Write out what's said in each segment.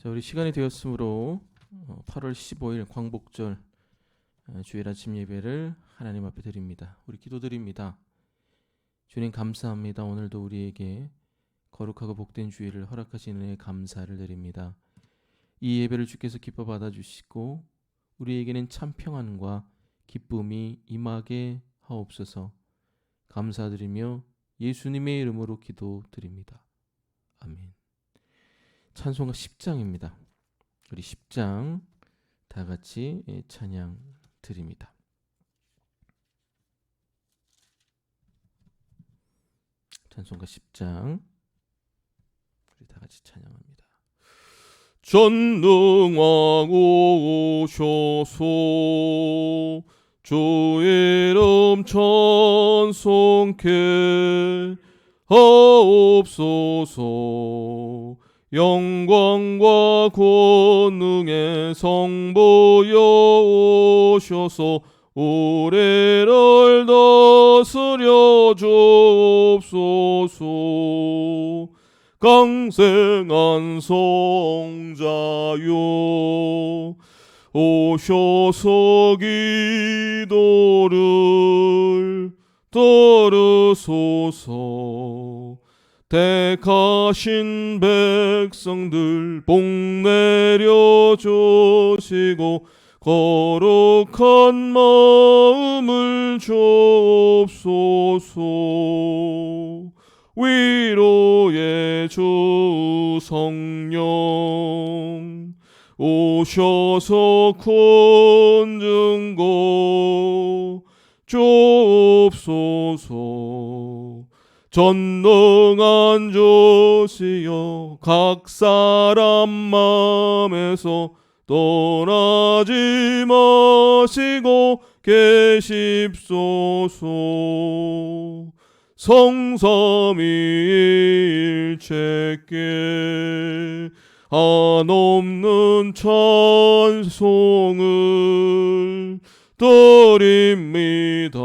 자, 우리 시간이 되었으므로 8월 15일 광복절 주일 아침 예배를 하나님 앞에 드립니다. 우리 기도드립니다. 주님 감사합니다. 오늘도 우리에게 거룩하고 복된 주일을 허락하시는 은혜에 감사를 드립니다. 이 예배를 주께서 기뻐 받아주시고 우리에게는 참 평안과 기쁨이 임하게 하옵소서. 감사드리며 예수님의 이름으로 기도드립니다. 아멘. 찬송가 10장입니다. 우리 10장 다 같이 찬양 드립니다. 찬송가 10장 우리 다 같이 찬양합니다. 전능왕 오셔서 주의 이름 찬송케 하옵소서. 영광과 권능의 성보여 오셔서 우리를 다스려 주옵소서. 강생한 성자여 오셔서 기도를 들으소서. 택하신 백성들 복 내려 주시고 거룩한 마음을 주옵소서. 위로의 주 성령 오셔서 군증고 주옵소서. 전능한 주시여 각 사람 마음에서 떠나지 마시고 계십소서. 성삼위일체께 한없는 찬송을 드립니다.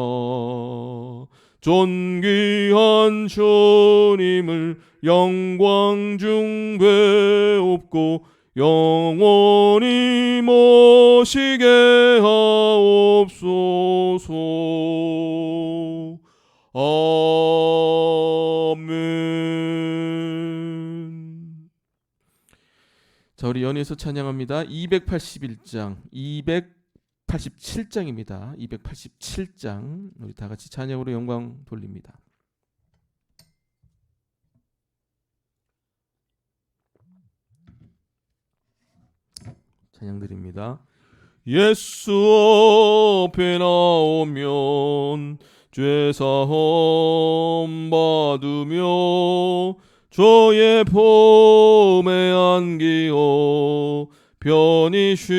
존귀한 주님을 영광 중 배웁고 영원히 모시게 하옵소서. 아멘. 자, 우리 연이어서 찬양합니다. 281장 287장입니다. 287장 우리 다 같이 찬양으로 영광 돌립니다. 찬양 드립니다. 예수 앞에 나오면 죄사함 받으며 주의 품에 안기어 편히 쉬리라.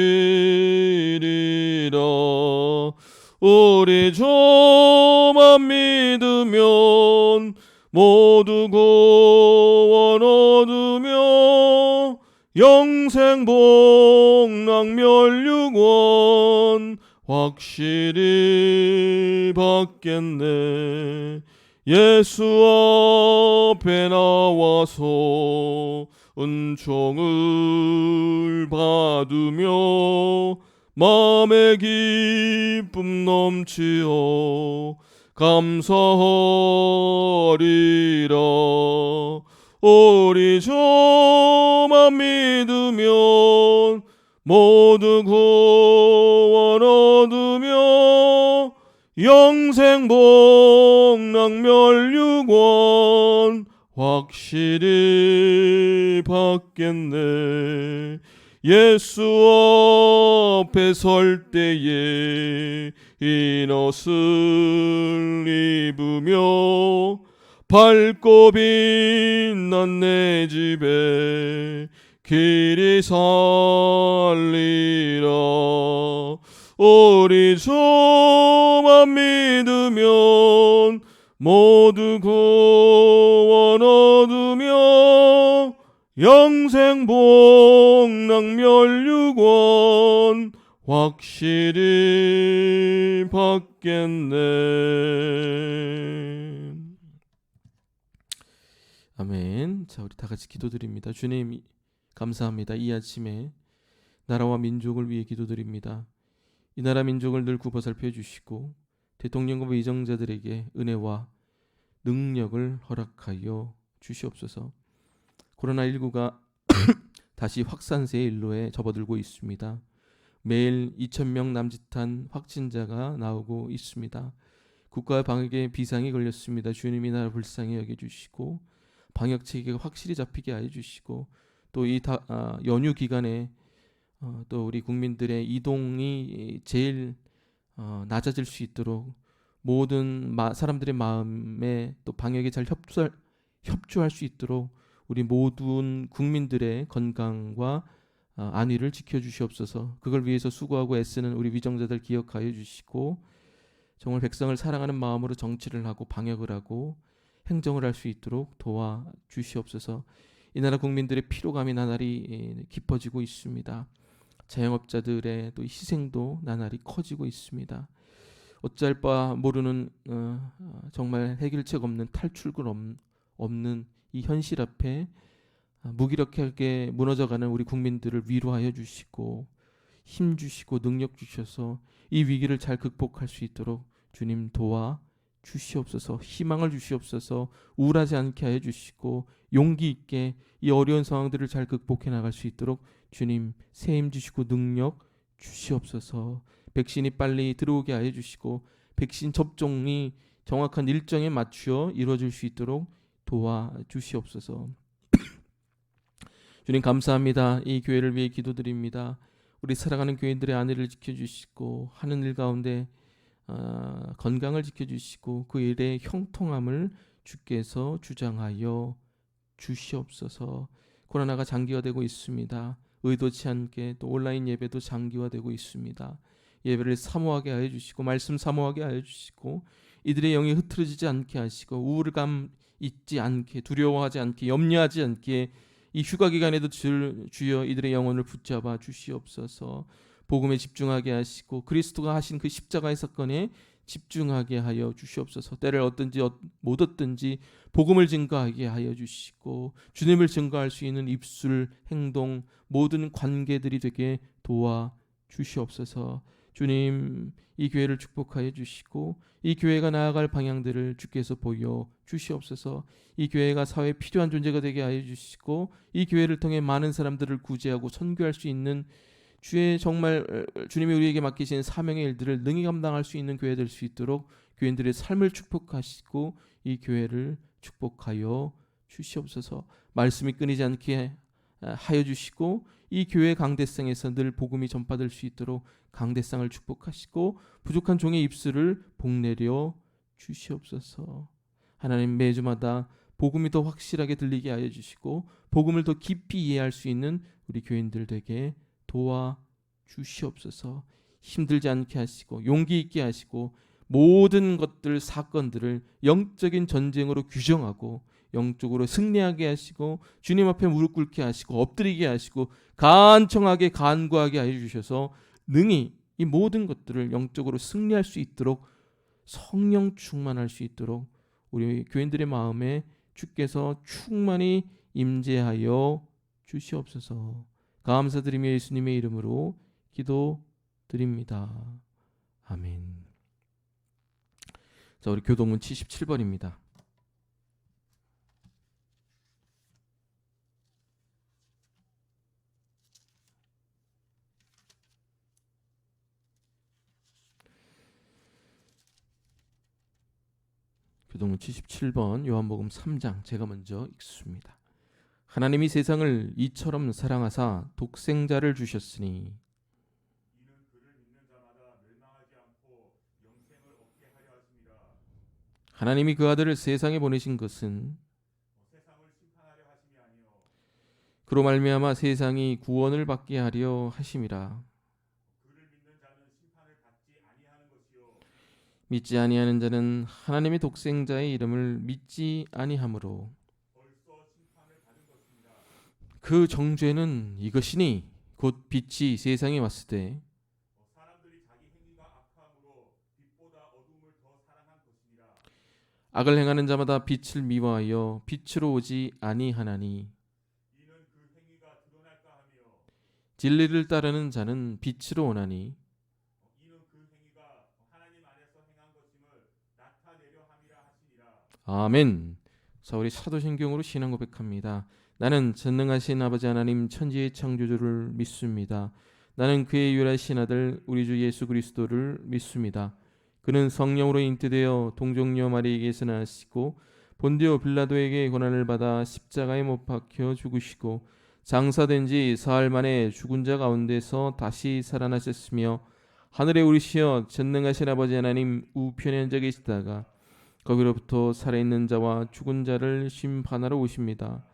우리 주만 믿으면 모두 구원 얻으며 영생 복락 멸류관 확실히 받겠네. 예수 앞에 나와서 은총을 받으며 마음의 기쁨 넘치어 감사하리라. 우리 주만 믿으면 모두 구원 얻으며 영생 복락 멸류관 확실히 받겠네. 예수 앞에 설 때에 흰 옷을 입으며 밝고 빛난 내 집에 길이 살리라. 우리 주만 믿으면 모두 구원 얻으며 영생 복락 멸류관 확실히 받겠네. 아멘. 자, 우리 다 같이 기도드립니다. 주님 감사합니다. 이 아침에 나라와 민족을 위해 기도드립니다. 이 나라 민족을 늘 굽어살펴 주시고 대통령과 위정자들에게 은혜와 능력을 허락하여 주시옵소서. 코로나19가 다시 확산세의 일로에 접어들고 있습니다. 매일 2,000명 남짓한 확진자가 나오고 있습니다. 국가 방역에 비상이 걸렸습니다. 주님이 나라 불쌍히 여겨주시고 방역 체계가 확실히 잡히게 하여 주시고 또 이 연휴 기간에 또 우리 국민들의 이동이 제일 낮아질 수 있도록 모든 사람들의 마음에 또 방역에 잘 협조할 수 있도록 우리 모든 국민들의 건강과 안위를 지켜주시옵소서. 그걸 위해서 수고하고 애쓰는 우리 위정자들 기억하여 주시고 정말 백성을 사랑하는 마음으로 정치를 하고 방역을 하고 행정을 할 수 있도록 도와주시옵소서. 이 나라 국민들의 피로감이 나날이 깊어지고 있습니다. 자영업자들의 또 희생도 나날이 커지고 있습니다. 어찌할 바 모르는 정말 해결책 없는 탈출구 없는 이 현실 앞에 무기력하게 무너져가는 우리 국민들을 위로하여 주시고 힘 주시고 능력 주셔서 이 위기를 잘 극복할 수 있도록 주님 도와 주시옵소서. 희망을 주시옵소서. 우울하지 않게 하여 주시고 용기 있게 이 어려운 상황들을 잘 극복해 나갈 수 있도록 주님 새 힘 주시고 능력 주시옵소서. 백신이 빨리 들어오게 하여 주시고 백신 접종이 정확한 일정에 맞추어 이루어질 수 있도록 도와주시옵소서. 주님 감사합니다. 이 교회를 위해 기도드립니다. 우리 사랑하는 교인들의 안위를 지켜주시고 하는 일 가운데 건강을 지켜주시고 그 일의 형통함을 주께서 주장하여 주시옵소서. 코로나가 장기화되고 있습니다. 의도치 않게 또 온라인 예배도 장기화되고 있습니다. 예배를 사모하게 하여 주시고 말씀 사모하게 하여 주시고 이들의 영이 흐트러지지 않게 하시고 우울감 있지 않게 두려워하지 않게 염려하지 않게 이 휴가 기간에도 주여 이들의 영혼을 붙잡아 주시옵소서. 복음에 집중하게 하시고 그리스도가 하신 그 십자가의 사건에 집중하게 하여 주시옵소서. 때를 얻든지 못 얻든지 복음을 증거하게 하여 주시고 주님을 증거할 수 있는 입술, 행동, 모든 관계들이 되게 도와 주시옵소서. 주님 이 교회를 축복하여 주시고 이 교회가 나아갈 방향들을 주께서 보여 주시옵소서. 이 교회가 사회에 필요한 존재가 되게 하여 주시고 이 교회를 통해 많은 사람들을 구제하고 선교할 수 있는 주의 정말 주님이 우리에게 맡기신 사명의 일들을 능히 감당할 수 있는 교회 될 수 있도록 교인들의 삶을 축복하시고 이 교회를 축복하여 주시옵소서. 말씀이 끊이지 않게 하여 주시고 이 교회 강대상에서 늘 복음이 전파될 수 있도록 강대상을 축복하시고 부족한 종의 입술을 복내려 주시옵소서. 하나님 매주마다 복음이 더 확실하게 들리게 하여 주시고 복음을 더 깊이 이해할 수 있는 우리 교인들 되게 도와 주시옵소서. 힘들지 않게 하시고 용기 있게 하시고 모든 것들 사건들을 영적인 전쟁으로 규정하고 영적으로 승리하게 하시고 주님 앞에 무릎 꿇게 하시고 엎드리게 하시고 간청하게 간구하게 하여 주셔서 능히 이 모든 것들을 영적으로 승리할 수 있도록 성령 충만할 수 있도록 우리 교인들의 마음에 주께서 충만히 임재하여 주시옵소서. 감사드리며 예수님의 이름으로 기도드립니다. 아멘. 자, 우리 교동문 77번입니다. 교동문 77번 요한복음 3장 제가 먼저 읽습니다. 하나님이 세상을 이처럼 사랑하사 독생자를 주셨으니 이는 그를 믿는 자마다 멸망하지 않고 영생을 얻게 하려 하심이라. 하나님이 그 아들을 세상에 보내신 것은 세상을 심판하려 하심이 아니요 그로 말미암아 세상이 구원을 받게 하려 하심이라. 그를 믿는 자는 심판을 받지 아니하는 것이요 믿지 아니하는 자는 하나님의 독생자의 이름을 믿지 아니하므로 벌써 심판을 받은 것입니다. 그 정죄는 이것이니 곧 빛이 세상에 왔을 때 사람들이 자기 행위가 악함으로 빛보다 어둠을 더 사랑한 것이니라. 악을 행하는 자마다 빛을 미워하여 빛으로 오지 아니하나니 이는 그 행위가 드러날 진리를 따르는 자는 빛으로 오나니 이는 그 행위가 하나님 안에서 행한 것임을 나타내려 함이라 하시니라. 아멘. 자, 우리 사도신경으로 신앙 고백합니다. 나는 전능하신 아버지 하나님 천지의 창조주를 믿습니다. 나는 그의 유일하신 아들 우리 주 예수 그리스도를 믿습니다. 그는 성령으로 잉태되어 동정녀 마리에게서 나시고 본디오 빌라도에게 고난을 받아 십자가에 못 박혀 죽으시고 장사된 지 사흘 만에 죽은 자 가운데서 다시 살아나셨으며 하늘에 오르시어 전능하신 아버지 하나님 우편에 앉아 계시다가 거기로부터 살아있는 자와 죽은 자를 심판하러 오십니다.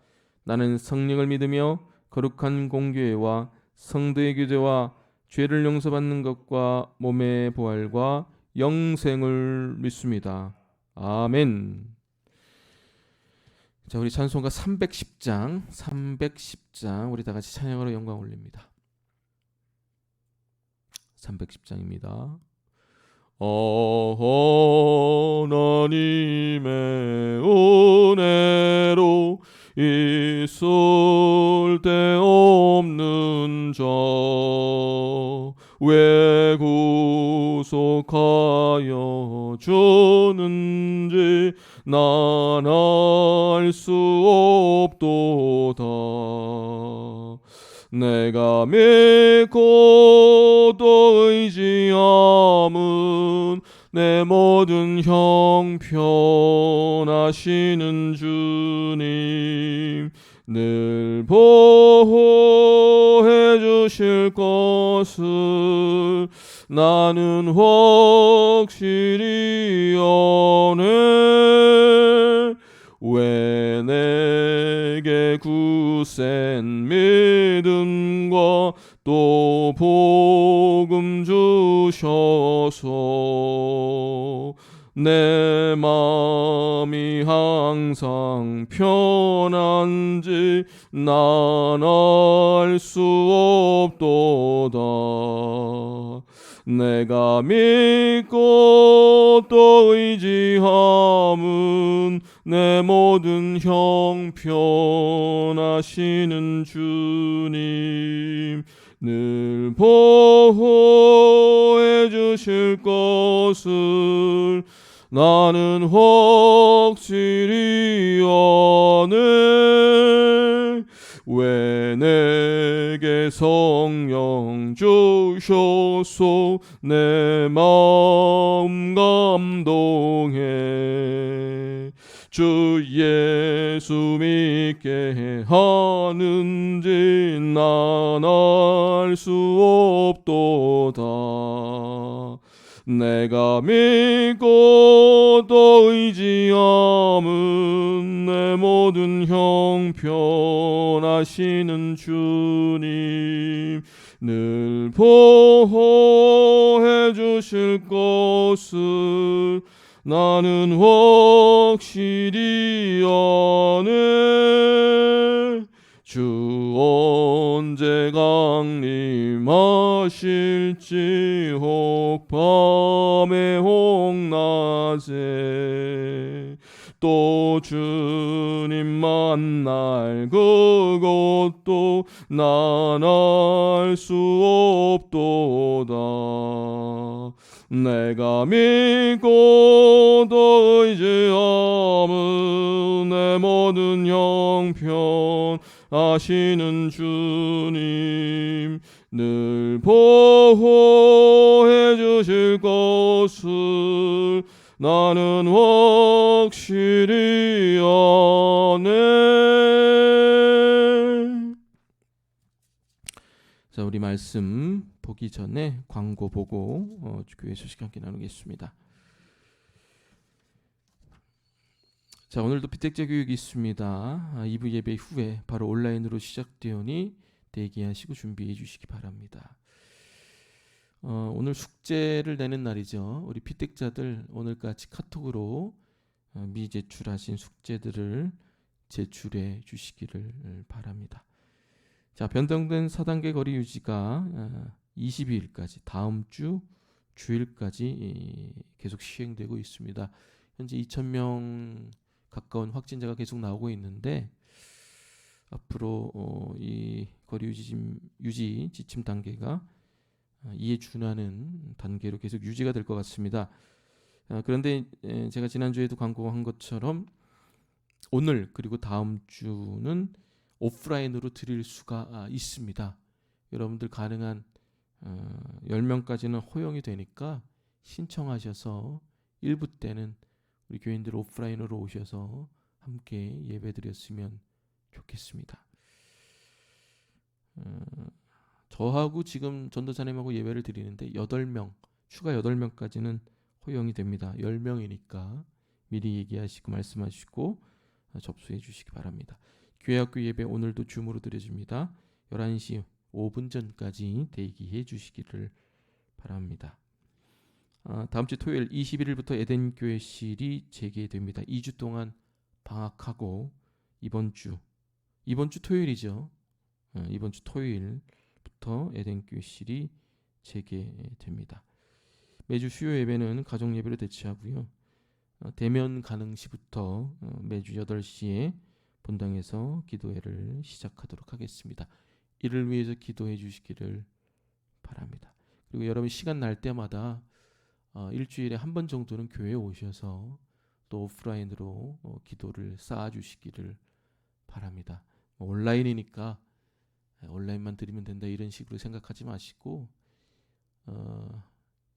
나는 성령을 믿으며 거룩한 공교회와 성도의 교제와 죄를 용서받는 것과 몸의 부활과 영생을 믿습니다. 아멘. 자, 우리 찬송가 310장 우리 다 같이 찬양으로 영광 올립니다. 310장입니다. 하나님의 은혜로 있을 데 없는 자 왜 구속하여 주는지 난 알 수 없도다. 내가 믿고 또 의지함은 내 모든 형편하시는 주님 늘 보호해 주실 것을 나는 확실히 아네. 왜 내게 굳센 믿음과 또 복음 주셔서 내 마음이 항상 편한지 난 알 수 없도다. 내가 믿고 또 의지함은 내 모든 형편하시는 주님 늘 보호해 주실 것을 나는 확실히 아네. 왜 내게 성령 주셔서 내 마음 감동해 주 예수 믿게 하는지 난 알 수 없도다. 내가 믿고 또 의지함은 내 모든 형편하시는 주님 늘 보호해 주실 것을 나는 확실히 아네. 주 언제 강림하실지 혹 밤에 혹 낮에 또 주님 만날 그것도 난 알 수 없도다. 내가 믿고 또 의지함은 내 모든 형편 하시는 주님 늘 보호해 주실 것을 나는 확실히 아네. 자, 우리 말씀 보기 전에 광고 보고 교회 소식 함께 나누겠습니다. 자, 오늘도 비택제 교육이 있습니다. 2부 예배 후에 바로 온라인으로 시작되오니 대기하시고 준비해 주시기 바랍니다. 오늘 숙제를 내는 날이죠. 우리 피택자들 오늘까지 카톡으로 미제출하신 숙제들을 제출해 주시기를 바랍니다. 자, 변동된 4단계 거리 유지가 22일까지 다음 주 주일까지 계속 시행되고 있습니다. 현재 2,000명 가까운 확진자가 계속 나오고 있는데 앞으로 이 거리 유지 지침 단계가 이에 준하는 단계로 계속 유지가 될 것 같습니다. 그런데 제가 지난주에도 광고한 것처럼 오늘 그리고 다음 주는 오프라인으로 드릴 수가 있습니다. 여러분들 가능한 10명까지는 허용이 되니까 신청하셔서 일부 때는 우리 교인들 오프라인으로 오셔서 함께 예배드렸으면 좋겠습니다. 저하고 지금 전도사님하고 예배를 드리는데 8명, 추가 8명까지는 허용이 됩니다. 10명이니까 미리 얘기하시고 말씀하시고 접수해 주시기 바랍니다. 교회학교 예배 오늘도 줌으로 드려집니다. 11시 5분 전까지 대기해 주시기를 바랍니다. 다음 주 토요일 21일부터 에덴교회실이 재개됩니다. 2주 동안 방학하고 이번 주 토요일이죠. 이번 주 토요일부터 에덴교회실이 재개됩니다. 매주 수요 예배는 가정 예배로 대체하고요. 대면 가능 시부터 매주 8시에 본당에서 기도회를 시작하도록 하겠습니다. 이를 위해서 기도해 주시기를 바랍니다. 그리고 여러분 시간 날 때마다 일주일에 한 번 정도는 교회에 오셔서 또 오프라인으로 기도를 쌓아 주시기를 바랍니다. 온라인이니까 온라인만 드리면 된다 이런 식으로 생각하지 마시고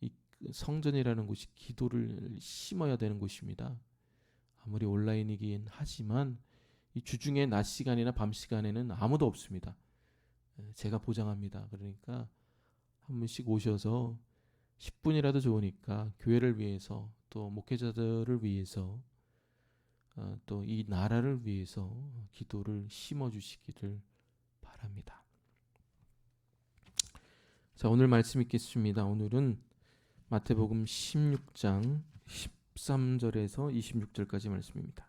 이 성전이라는 곳이 기도를 심어야 되는 곳입니다. 아무리 온라인이긴 하지만 이 주중에 낮 시간이나 밤 시간에는 아무도 없습니다. 제가 보장합니다. 그러니까 한 분씩 오셔서 10분이라도 좋으니까 교회를 위해서 또 목회자들을 위해서 또 이 나라를 위해서 기도를 심어 주시기를 바랍니다. 자, 오늘 말씀 읽겠습니다. 오늘은 마태복음 16장 13절에서 26절까지 말씀입니다.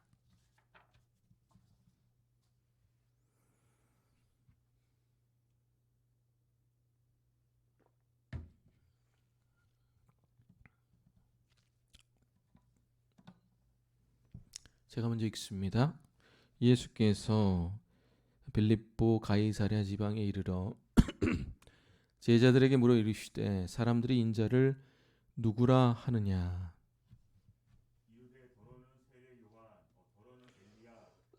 제가 먼저 읽습니다. 예수께서 빌립보 가이사랴 지방에 이르러 제자들에게 물어 이르시되 사람들이 인자를 누구라 하느냐. 이르되 더러는 세례 요한, 더러는 엘리야,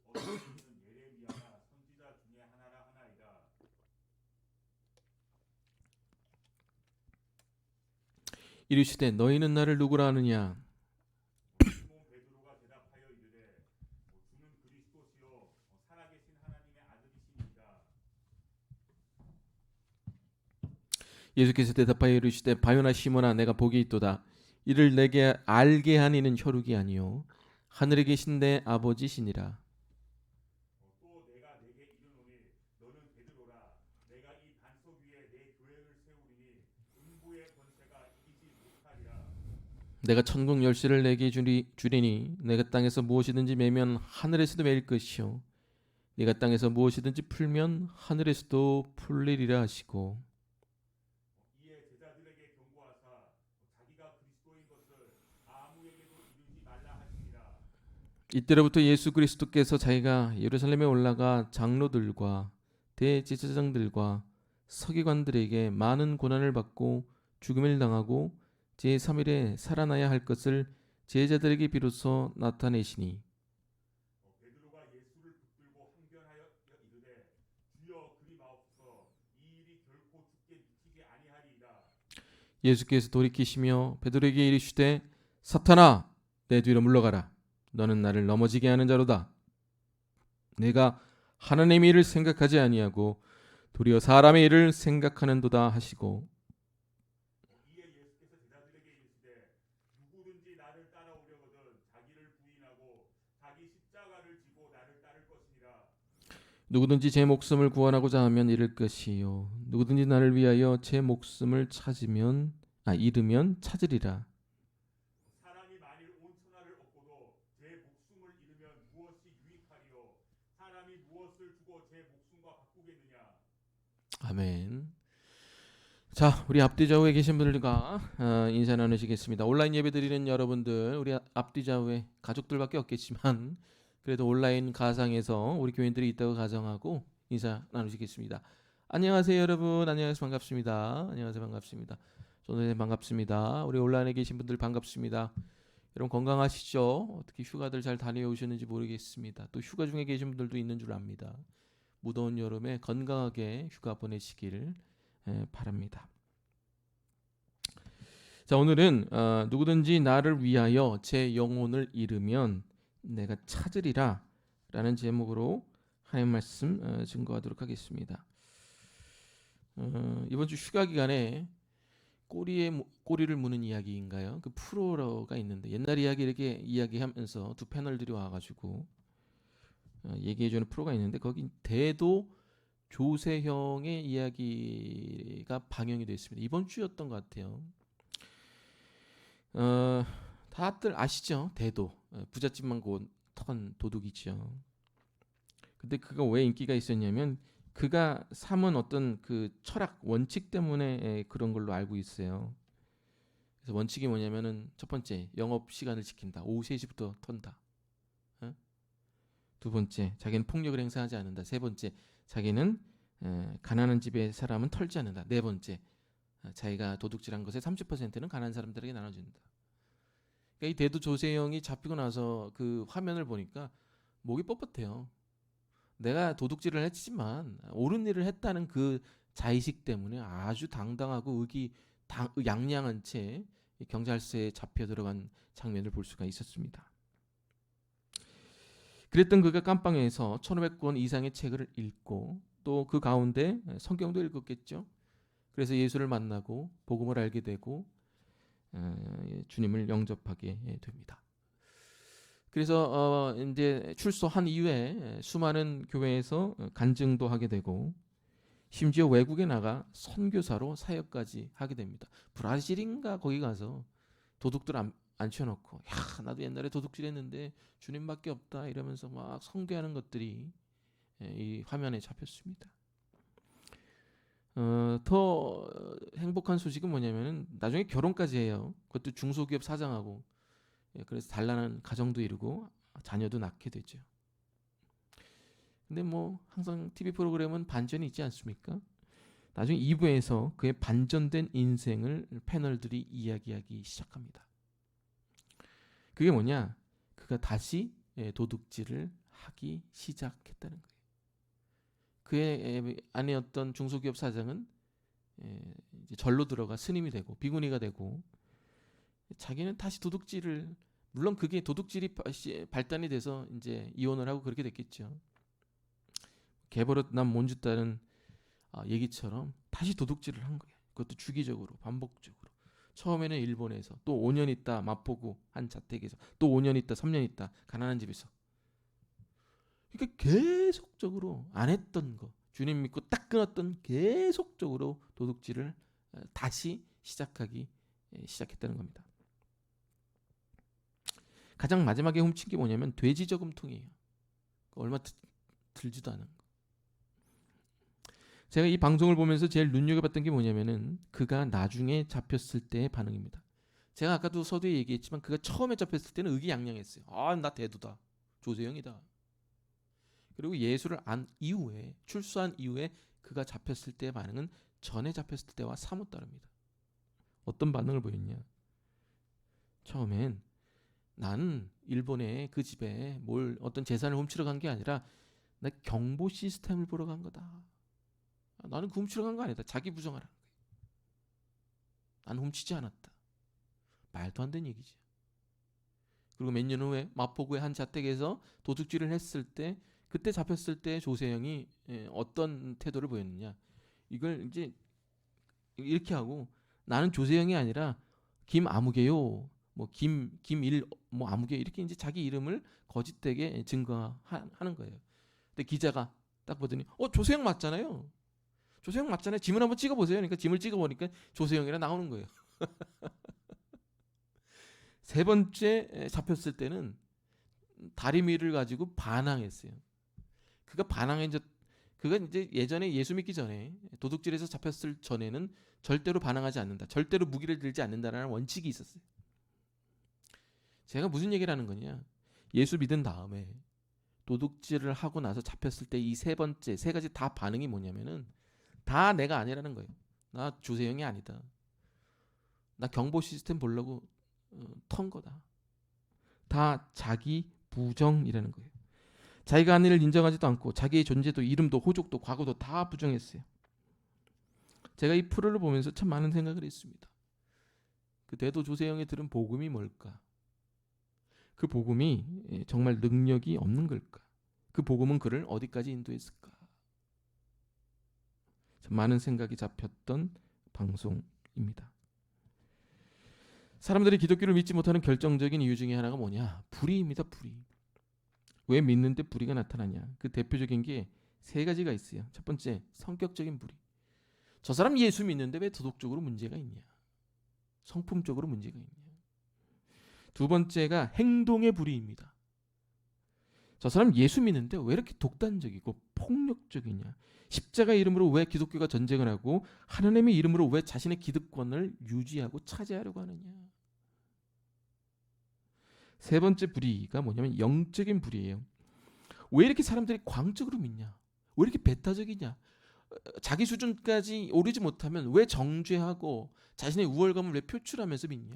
어떤 이는 예레미야나 선지자 중에 하나라 하나이다. 이르시되 너희는 나를 누구라 하느냐. 시몬 베드로가 대답하여 이르되 주는 그리스도시요 살아계신 하나님의 아들이시니이다. 예수께서 대답하여 이르시되 바요나 시몬아 내가 복이 있도다. 이를 내게 알게 한 이는 혈육이 아니요 하늘에 계신 내 아버지시니라. 또 내가 내게 이르노니 너는 베드로라. 내가 이 반석 위에 내 교회를 세우리니 음부의 권세가 이기지 못하리라. 내가 천국 열쇠를 내게 주리니 내가 땅에서 무엇이든지 매면 하늘에서도 매일 것이요 네가 땅에서 무엇이든지 풀면 하늘에서도 풀리리라 하시고 이에 제자들에게 경고하사 자기가 그리스도인 것을 아무에게도 이르지 말라 하시니라. 이때로부터 예수 그리스도께서 자기가 예루살렘에 올라가 장로들과 대제사장들과 서기관들에게 많은 고난을 받고 죽음을 당하고 제3일에 살아나야 할 것을 제자들에게 비로소 나타내시니 베드로가 예수를 붙들고 항변하여 이르되 주여 그리 마옵소서 이 일이 결코 죽게 미치지 아니하리이다. 예수께서 돌이키시며 베드로에게 이르시되 사탄아 내 뒤로 물러가라. 너는 나를 넘어지게 하는 자로다. 내가 하나님의 일을 생각하지 아니하고 도리어 사람의 일을 생각하는도다 하시고 이에 예수께서 제자들에게 이르시되 누구든지 나를 따라오려거든 자기를 부인하고 자기 십자가를 지고 나를 따를 것이니라. 누구든지 제 목숨을 구원하고자 하면 잃을 것이요 누구든지 나를 위하여 제 목숨을 잃으면 찾으리라. 사람이 만일 온 천하를 얻고도 제 목숨을 잃으면 무엇이 유익하리요? 사람이 무엇을 주고 제 목숨과 바꾸겠느냐? 아멘. 자, 우리 앞뒤 좌우에 계신 분들과 인사 나누시겠습니다. 온라인 예배 드리는 여러분들, 우리 앞뒤 좌우에 가족들밖에 없겠지만 그래도 온라인 가상에서 우리 교인들이 있다고 가정하고 인사 나누시겠습니다. 안녕하세요 여러분. 안녕하세요. 반갑습니다. 안녕하세요. 반갑습니다. 저는 반갑습니다. 우리 온라인에 계신 분들 반갑습니다. 여러분 건강하시죠? 어떻게 휴가들 잘 다녀오셨는지 모르겠습니다. 또 휴가 중에 계신 분들도 있는 줄 압니다. 무더운 여름에 건강하게 휴가 보내시길 바랍니다. 자, 오늘은 누구든지 나를 위하여 제 영혼을 잃으면 내가 찾으리라 라는 제목으로 하나님 말씀 증거하도록 하겠습니다. 이번 주 휴가 기간에 꼬리를 무는 이야기인가요? 그 프로가 있는데 옛날 이야기 이렇게 이야기하면서 두 패널들이 와가지고 얘기해주는 프로가 있는데 거기 대도 조세형의 이야기가 방영이 됐습니다. 이번 주였던 것 같아요. 다들 아시죠? 대도 부잣집만 턴 도둑이죠. 근데 그가 왜 인기가 있었냐면 그가 삼은 어떤 그 철학 원칙 때문에 그런 걸로 알고 있어요. 그래서 원칙이 뭐냐면은 첫 번째 영업 시간을 지킨다. 오후 3시부터 턴다. 두 번째 자기는 폭력을 행사하지 않는다. 세 번째 자기는 가난한 집의 사람은 털지 않는다. 네 번째 자기가 도둑질한 것의 30%는 가난한 사람들에게 나눠준다. 그러니까 이 대도 조세형이 잡히고 나서 그 화면을 보니까 목이 뻣뻣해요. 내가 도둑질을 했지만 옳은 일을 했다는 그 자의식 때문에 아주 당당하고 양양한 채 경찰서에 잡혀 들어간 장면을 볼 수가 있었습니다. 그랬던 그가 깜빵에서 1,500권 이상의 책을 읽고 또 그 가운데 성경도 읽었겠죠. 그래서 예수를 만나고 복음을 알게 되고 주님을 영접하게 됩니다. 그래서 이제 출소한 이후에 수많은 교회에서 간증도 하게 되고 심지어 외국에 나가 선교사로 사역까지 하게 됩니다. 브라질인가 거기 가서 도둑들 앉혀놓고 야 나도 옛날에 도둑질했는데 주님밖에 없다 이러면서 막 선교하는 것들이 이 화면에 잡혔습니다. 더 행복한 소식은 뭐냐면은 나중에 결혼까지 해요. 그것도 중소기업 사장하고. 그래서 단란한 가정도 이루고 자녀도 낳게 되죠. 근데 뭐 항상 TV 프로그램은 반전이 있지 않습니까? 나중에 2부에서 그의 반전된 인생을 패널들이 이야기하기 시작합니다. 그게 뭐냐? 그가 다시 도둑질을 하기 시작했다는 거예요. 그의 아내였던 중소기업 사장은 이제 절로 들어가 스님이 되고 비구니가 되고 자기는 다시 도둑질을 물론 그게 도둑질이 발단이 돼서 이제 이혼을 하고 그렇게 됐겠죠. 개버릇 난 몬주다는 얘기처럼 다시 도둑질을 한 거예요. 그것도 주기적으로 반복적으로. 처음에는 일본에서 또 5년 있다 마포구 한 자택에서 또 5년 있다 3년 있다 가난한 집에서. 그러니까 계속적으로 안 했던 거 주님 믿고 딱 끊었던 계속적으로 도둑질을 다시 시작했다는 겁니다. 가장 마지막에 훔친 게 뭐냐면 돼지 저금통이에요. 얼마 들지도 않은 거. 제가 이 방송을 보면서 제일 눈여겨봤던 게 뭐냐면은 그가 나중에 잡혔을 때의 반응입니다. 제가 아까도 서두에 얘기했지만 그가 처음에 잡혔을 때는 의기양양했어요. 나 대두다. 조세형이다. 그리고 예수를 안 이후에 출소한 이후에 그가 잡혔을 때의 반응은 전에 잡혔을 때와 사뭇 다릅니다. 어떤 반응을 보였냐? 처음엔 나는 일본의 그 집에 어떤 재산을 훔치러 간 게 아니라 나 경보 시스템을 보러 간 거다. 나는 그 훔치러 간 거 아니다. 자기 부정하라는 거예요. 나는 훔치지 않았다. 말도 안 되는 얘기죠. 그리고 몇 년 후에 마포구의 한 자택에서 도둑질을 했을 때 그때 잡혔을 때 조세형이 어떤 태도를 보였느냐. 이걸 이제 이렇게 하고 나는 조세형이 아니라 김아무개요. 뭐 김일 뭐 아무개 이렇게 이제 자기 이름을 거짓되게 증거하는 거예요. 근데 기자가 딱 보더니 조세형 맞잖아요. 조세형 맞잖아요. 짐을 한번 찍어 보세요. 그러니까 짐을 찍어 보니까 조세형이라 나오는 거예요. 세 번째 잡혔을 때는 다리미를 가지고 반항했어요. 그가 이제 예전에 예수 믿기 전에 도둑질에서 잡혔을 전에는 절대로 반항하지 않는다. 절대로 무기를 들지 않는다라는 원칙이 있었어요. 제가 무슨 얘기를 하는 거냐? 예수 믿은 다음에 도둑질을 하고 나서 잡혔을 때 이 세 번째 세 가지 다 반응이 뭐냐면은 다 내가 아니라는 거예요. 나 주세영이 아니다. 나 경보 시스템 보려고 턴 거다. 다 자기 부정이라는 거예요. 자기가 한 일을 인정하지도 않고 자기의 존재도 이름도 호족도 과거도 다 부정했어요. 제가 이 프로를 보면서 참 많은 생각을 했습니다. 그 대도 조세형이 들은 복음이 뭘까? 그 복음이 정말 능력이 없는 걸까? 그 복음은 그를 어디까지 인도했을까? 참 많은 생각이 잡혔던 방송입니다. 사람들이 기독교를 믿지 못하는 결정적인 이유 중에 하나가 뭐냐? 불의입니다. 불의. 왜 믿는데 불의가 나타나냐? 그 대표적인 게 세 가지가 있어요. 첫 번째, 성격적인 불의. 저 사람 예수 믿는데 왜 도덕적으로 문제가 있냐? 성품적으로 문제가 있냐? 두 번째가 행동의 불의입니다. 저 사람 예수 믿는데 왜 이렇게 독단적이고 폭력적이냐? 십자가 이름으로 왜 기독교가 전쟁을 하고 하나님의 이름으로 왜 자신의 기득권을 유지하고 차지하려고 하느냐? 세 번째 불의가 뭐냐면 영적인 불의예요. 왜 이렇게 사람들이 광적으로 믿냐? 왜 이렇게 배타적이냐? 자기 수준까지 오르지 못하면 왜 정죄하고 자신의 우월감을 왜 표출하면서 믿냐?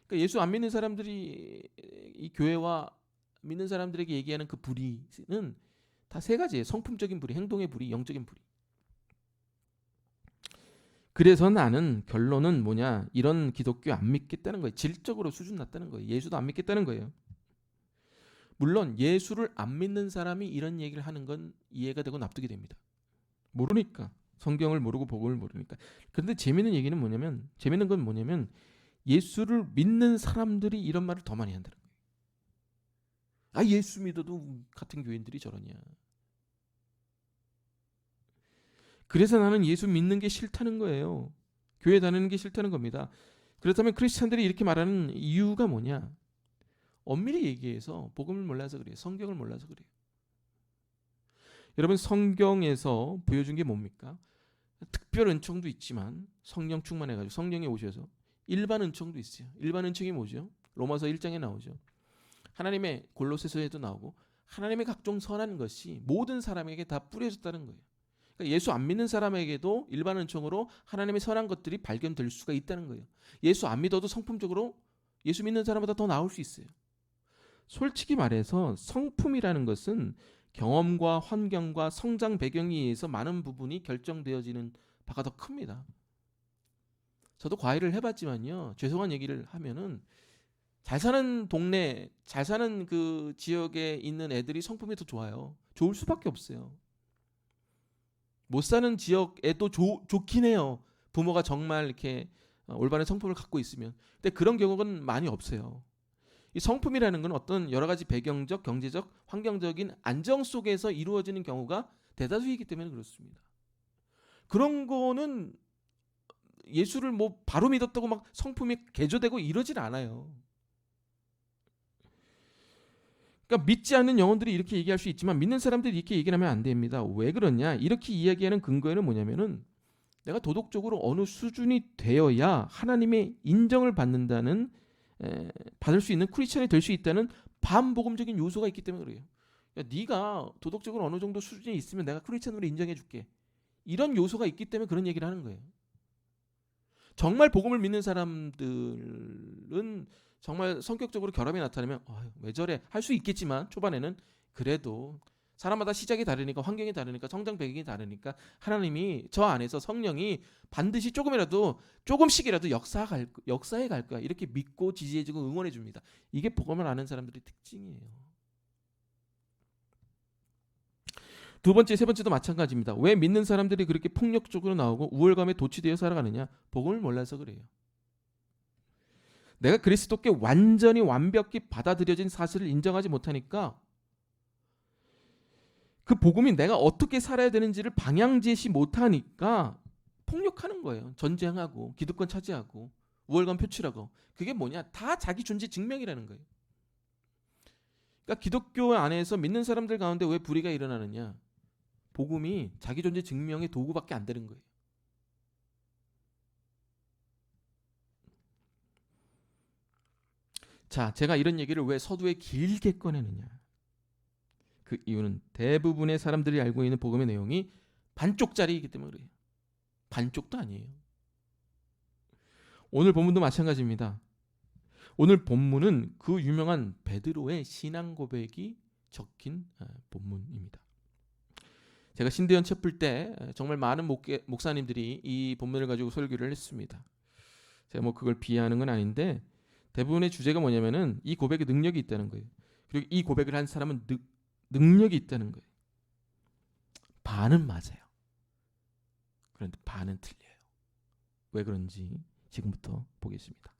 그러니까 예수 안 믿는 사람들이 이 교회와 믿는 사람들에게 얘기하는 그 불의는 다 세 가지예요. 성품적인 불의, 행동의 불의, 영적인 불의. 그래서 나는 결론은 뭐냐? 이런 기독교 안 믿겠다는 거예요. 질적으로 수준 낮다는 거예요. 예수도 안 믿겠다는 거예요. 물론 예수를 안 믿는 사람이 이런 얘기를 하는 건 이해가 되고 납득이 됩니다. 모르니까. 성경을 모르고 복음을 모르니까. 그런데 재밌는 건 뭐냐면 예수를 믿는 사람들이 이런 말을 더 많이 한다는 거예요. 아, 예수 믿어도 같은 교인들이 저러냐. 그래서 나는 예수 믿는 게 싫다는 거예요. 교회 다니는 게 싫다는 겁니다. 그렇다면 크리스찬들이 이렇게 말하는 이유가 뭐냐? 엄밀히 얘기해서 복음을 몰라서 그래요. 성경을 몰라서 그래요. 여러분, 성경에서 보여준 게 뭡니까? 특별 은총도 있지만 성령 충만해가지고 성령이 오셔서 일반 은총도 있어요. 일반 은총이 뭐죠? 로마서 1장에 나오죠. 하나님의 골로새서에도 나오고 하나님의 각종 선한 것이 모든 사람에게 다 뿌려졌다는 거예요. 그러니까 예수 안 믿는 사람에게도 일반 은총으로 하나님의 선한 것들이 발견될 수가 있다는 거예요. 예수 안 믿어도 성품적으로 예수 믿는 사람보다 더 나을 수 있어요. 솔직히 말해서 성품이라는 것은 경험과 환경과 성장 배경에 의해서 많은 부분이 결정되어지는 바가 더 큽니다. 저도 과외를 해봤지만요. 죄송한 얘기를 하면은 잘 사는 동네, 잘 사는 그 지역에 있는 애들이 성품이 더 좋아요. 좋을 수밖에 없어요. 못 사는 지역에도 좋긴 해요. 부모가 정말 이렇게 올바른 성품을 갖고 있으면. 근데 그런 경우는 많이 없어요. 이 성품이라는 건 어떤 여러 가지 배경적, 경제적, 환경적인 안정 속에서 이루어지는 경우가 대다수이기 때문에 그렇습니다. 그런 거는 예수를 뭐 바로 믿었다고 막 성품이 개조되고 이러질 않아요. 그러니까 믿지 않는 영혼들이 이렇게 얘기할 수 있지만 믿는 사람들이 이렇게 얘기를 하면 안 됩니다. 왜 그러냐? 이렇게 이야기하는 근거에는 뭐냐면은 내가 도덕적으로 어느 수준이 되어야 하나님의 인정을 받을 수 있는 크리스천이 될 수 있다는 반복음적인 요소가 있기 때문에 그래요. 그러니까 네가 도덕적으로 어느 정도 수준이 있으면 내가 크리스천으로 인정해 줄게. 이런 요소가 있기 때문에 그런 얘기를 하는 거예요. 정말 복음을 믿는 사람들은 정말 성격적으로 결함이 나타나면 왜 저래 할 수 있겠지만 초반에는 그래도 사람마다 시작이 다르니까 환경이 다르니까 성장 배경이 다르니까 하나님이 저 안에서 성령이 반드시 조금씩이라도 역사해 갈 거야. 이렇게 믿고 지지해주고 응원해 줍니다. 이게 복음을 아는 사람들의 특징이에요. 두 번째, 세 번째도 마찬가지입니다. 왜 믿는 사람들이 그렇게 폭력적으로 나오고 우월감에 도취되어 살아가느냐? 복음을 몰라서 그래요. 내가 그리스도께 완전히 완벽히 받아들여진 사실을 인정하지 못하니까 그 복음이 내가 어떻게 살아야 되는지를 방향 제시 못하니까 폭력하는 거예요. 전쟁하고 기득권 차지하고 우월감 표출하고. 그게 뭐냐? 다 자기 존재 증명이라는 거예요. 그러니까 기독교 안에서 믿는 사람들 가운데 왜 불의가 일어나느냐? 복음이 자기 존재 증명의 도구밖에 안 되는 거예요. 자, 제가 이런 얘기를 왜 서두에 길게 꺼내느냐? 그 이유는 대부분의 사람들이 알고 있는 복음의 내용이 반쪽짜리이기 때문에 그래요. 반쪽도 아니에요. 오늘 본문도 마찬가지입니다. 오늘 본문은 그 유명한 베드로의 신앙 고백이 적힌 본문입니다. 제가 신대연 첩을 때 정말 많은 목사님들이 이 본문을 가지고 설교를 했습니다. 제가 뭐 그걸 비하하는 건 아닌데 대부분의 주제가 뭐냐면은 이 고백에 능력이 있다는 거예요. 그리고 이 고백을 한 사람은 능력이 있다는 거예요. 반은 맞아요. 그런데 반은 틀려요. 왜 그런지 지금부터 보겠습니다.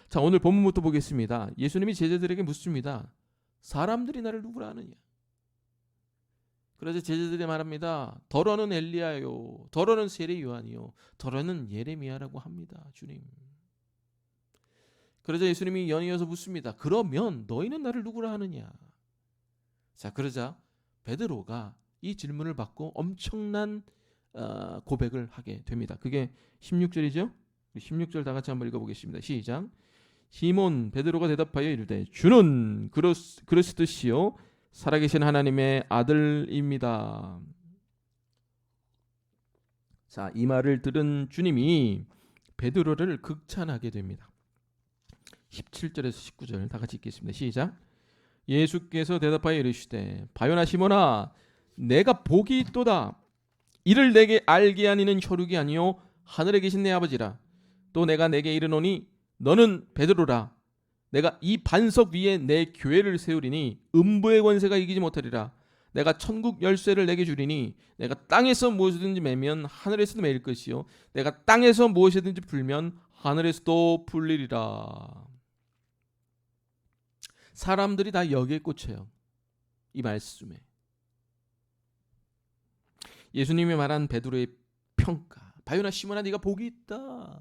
자, 오늘 본문부터 보겠습니다. 예수님이 제자들에게 묻습니다. 사람들이 나를 누구라 하느냐? 그래서 제자들이 말합니다. 더러는 엘리야요, 더러는 세례 요한이요, 더러는 예레미야라고 합니다. 주님. 그러자 예수님이 연이어서 묻습니다. 그러면 너희는 나를 누구라 하느냐? 자, 그러자 베드로가 이 질문을 받고 엄청난 고백을 하게 됩니다. 그게 16절이죠? 16절 다 같이 한번 읽어보겠습니다. 시작. 시몬 베드로가 대답하여 이르되 주는 그리스도시요 살아계신 하나님의 아들입니다. 자, 이 말을 들은 주님이 베드로를 극찬하게 됩니다. 17절에서 19절 다 같이 읽겠습니다. 시작. 예수께서 대답하여 이르시되 바요나 시몬아 내가 복이 있도다. 이를 내게 알게 하니는 혈육이 아니요 하늘에 계신 내 아버지라. 또 내가 내게 이르노니 너는 베드로라. 내가 이 반석 위에 내 교회를 세우리니 음부의 권세가 이기지 못하리라. 내가 천국 열쇠를 내게 주리니 내가 땅에서 무엇이든지 매면 하늘에서도 매일 것이요 내가 땅에서 무엇이든지 풀면 하늘에서도 풀리리라. 사람들이 다 여기에 꽂혀요. 이 말씀에. 예수님이 말한 베드로의 평가. 바요나 시몬아 네가 복이 있다.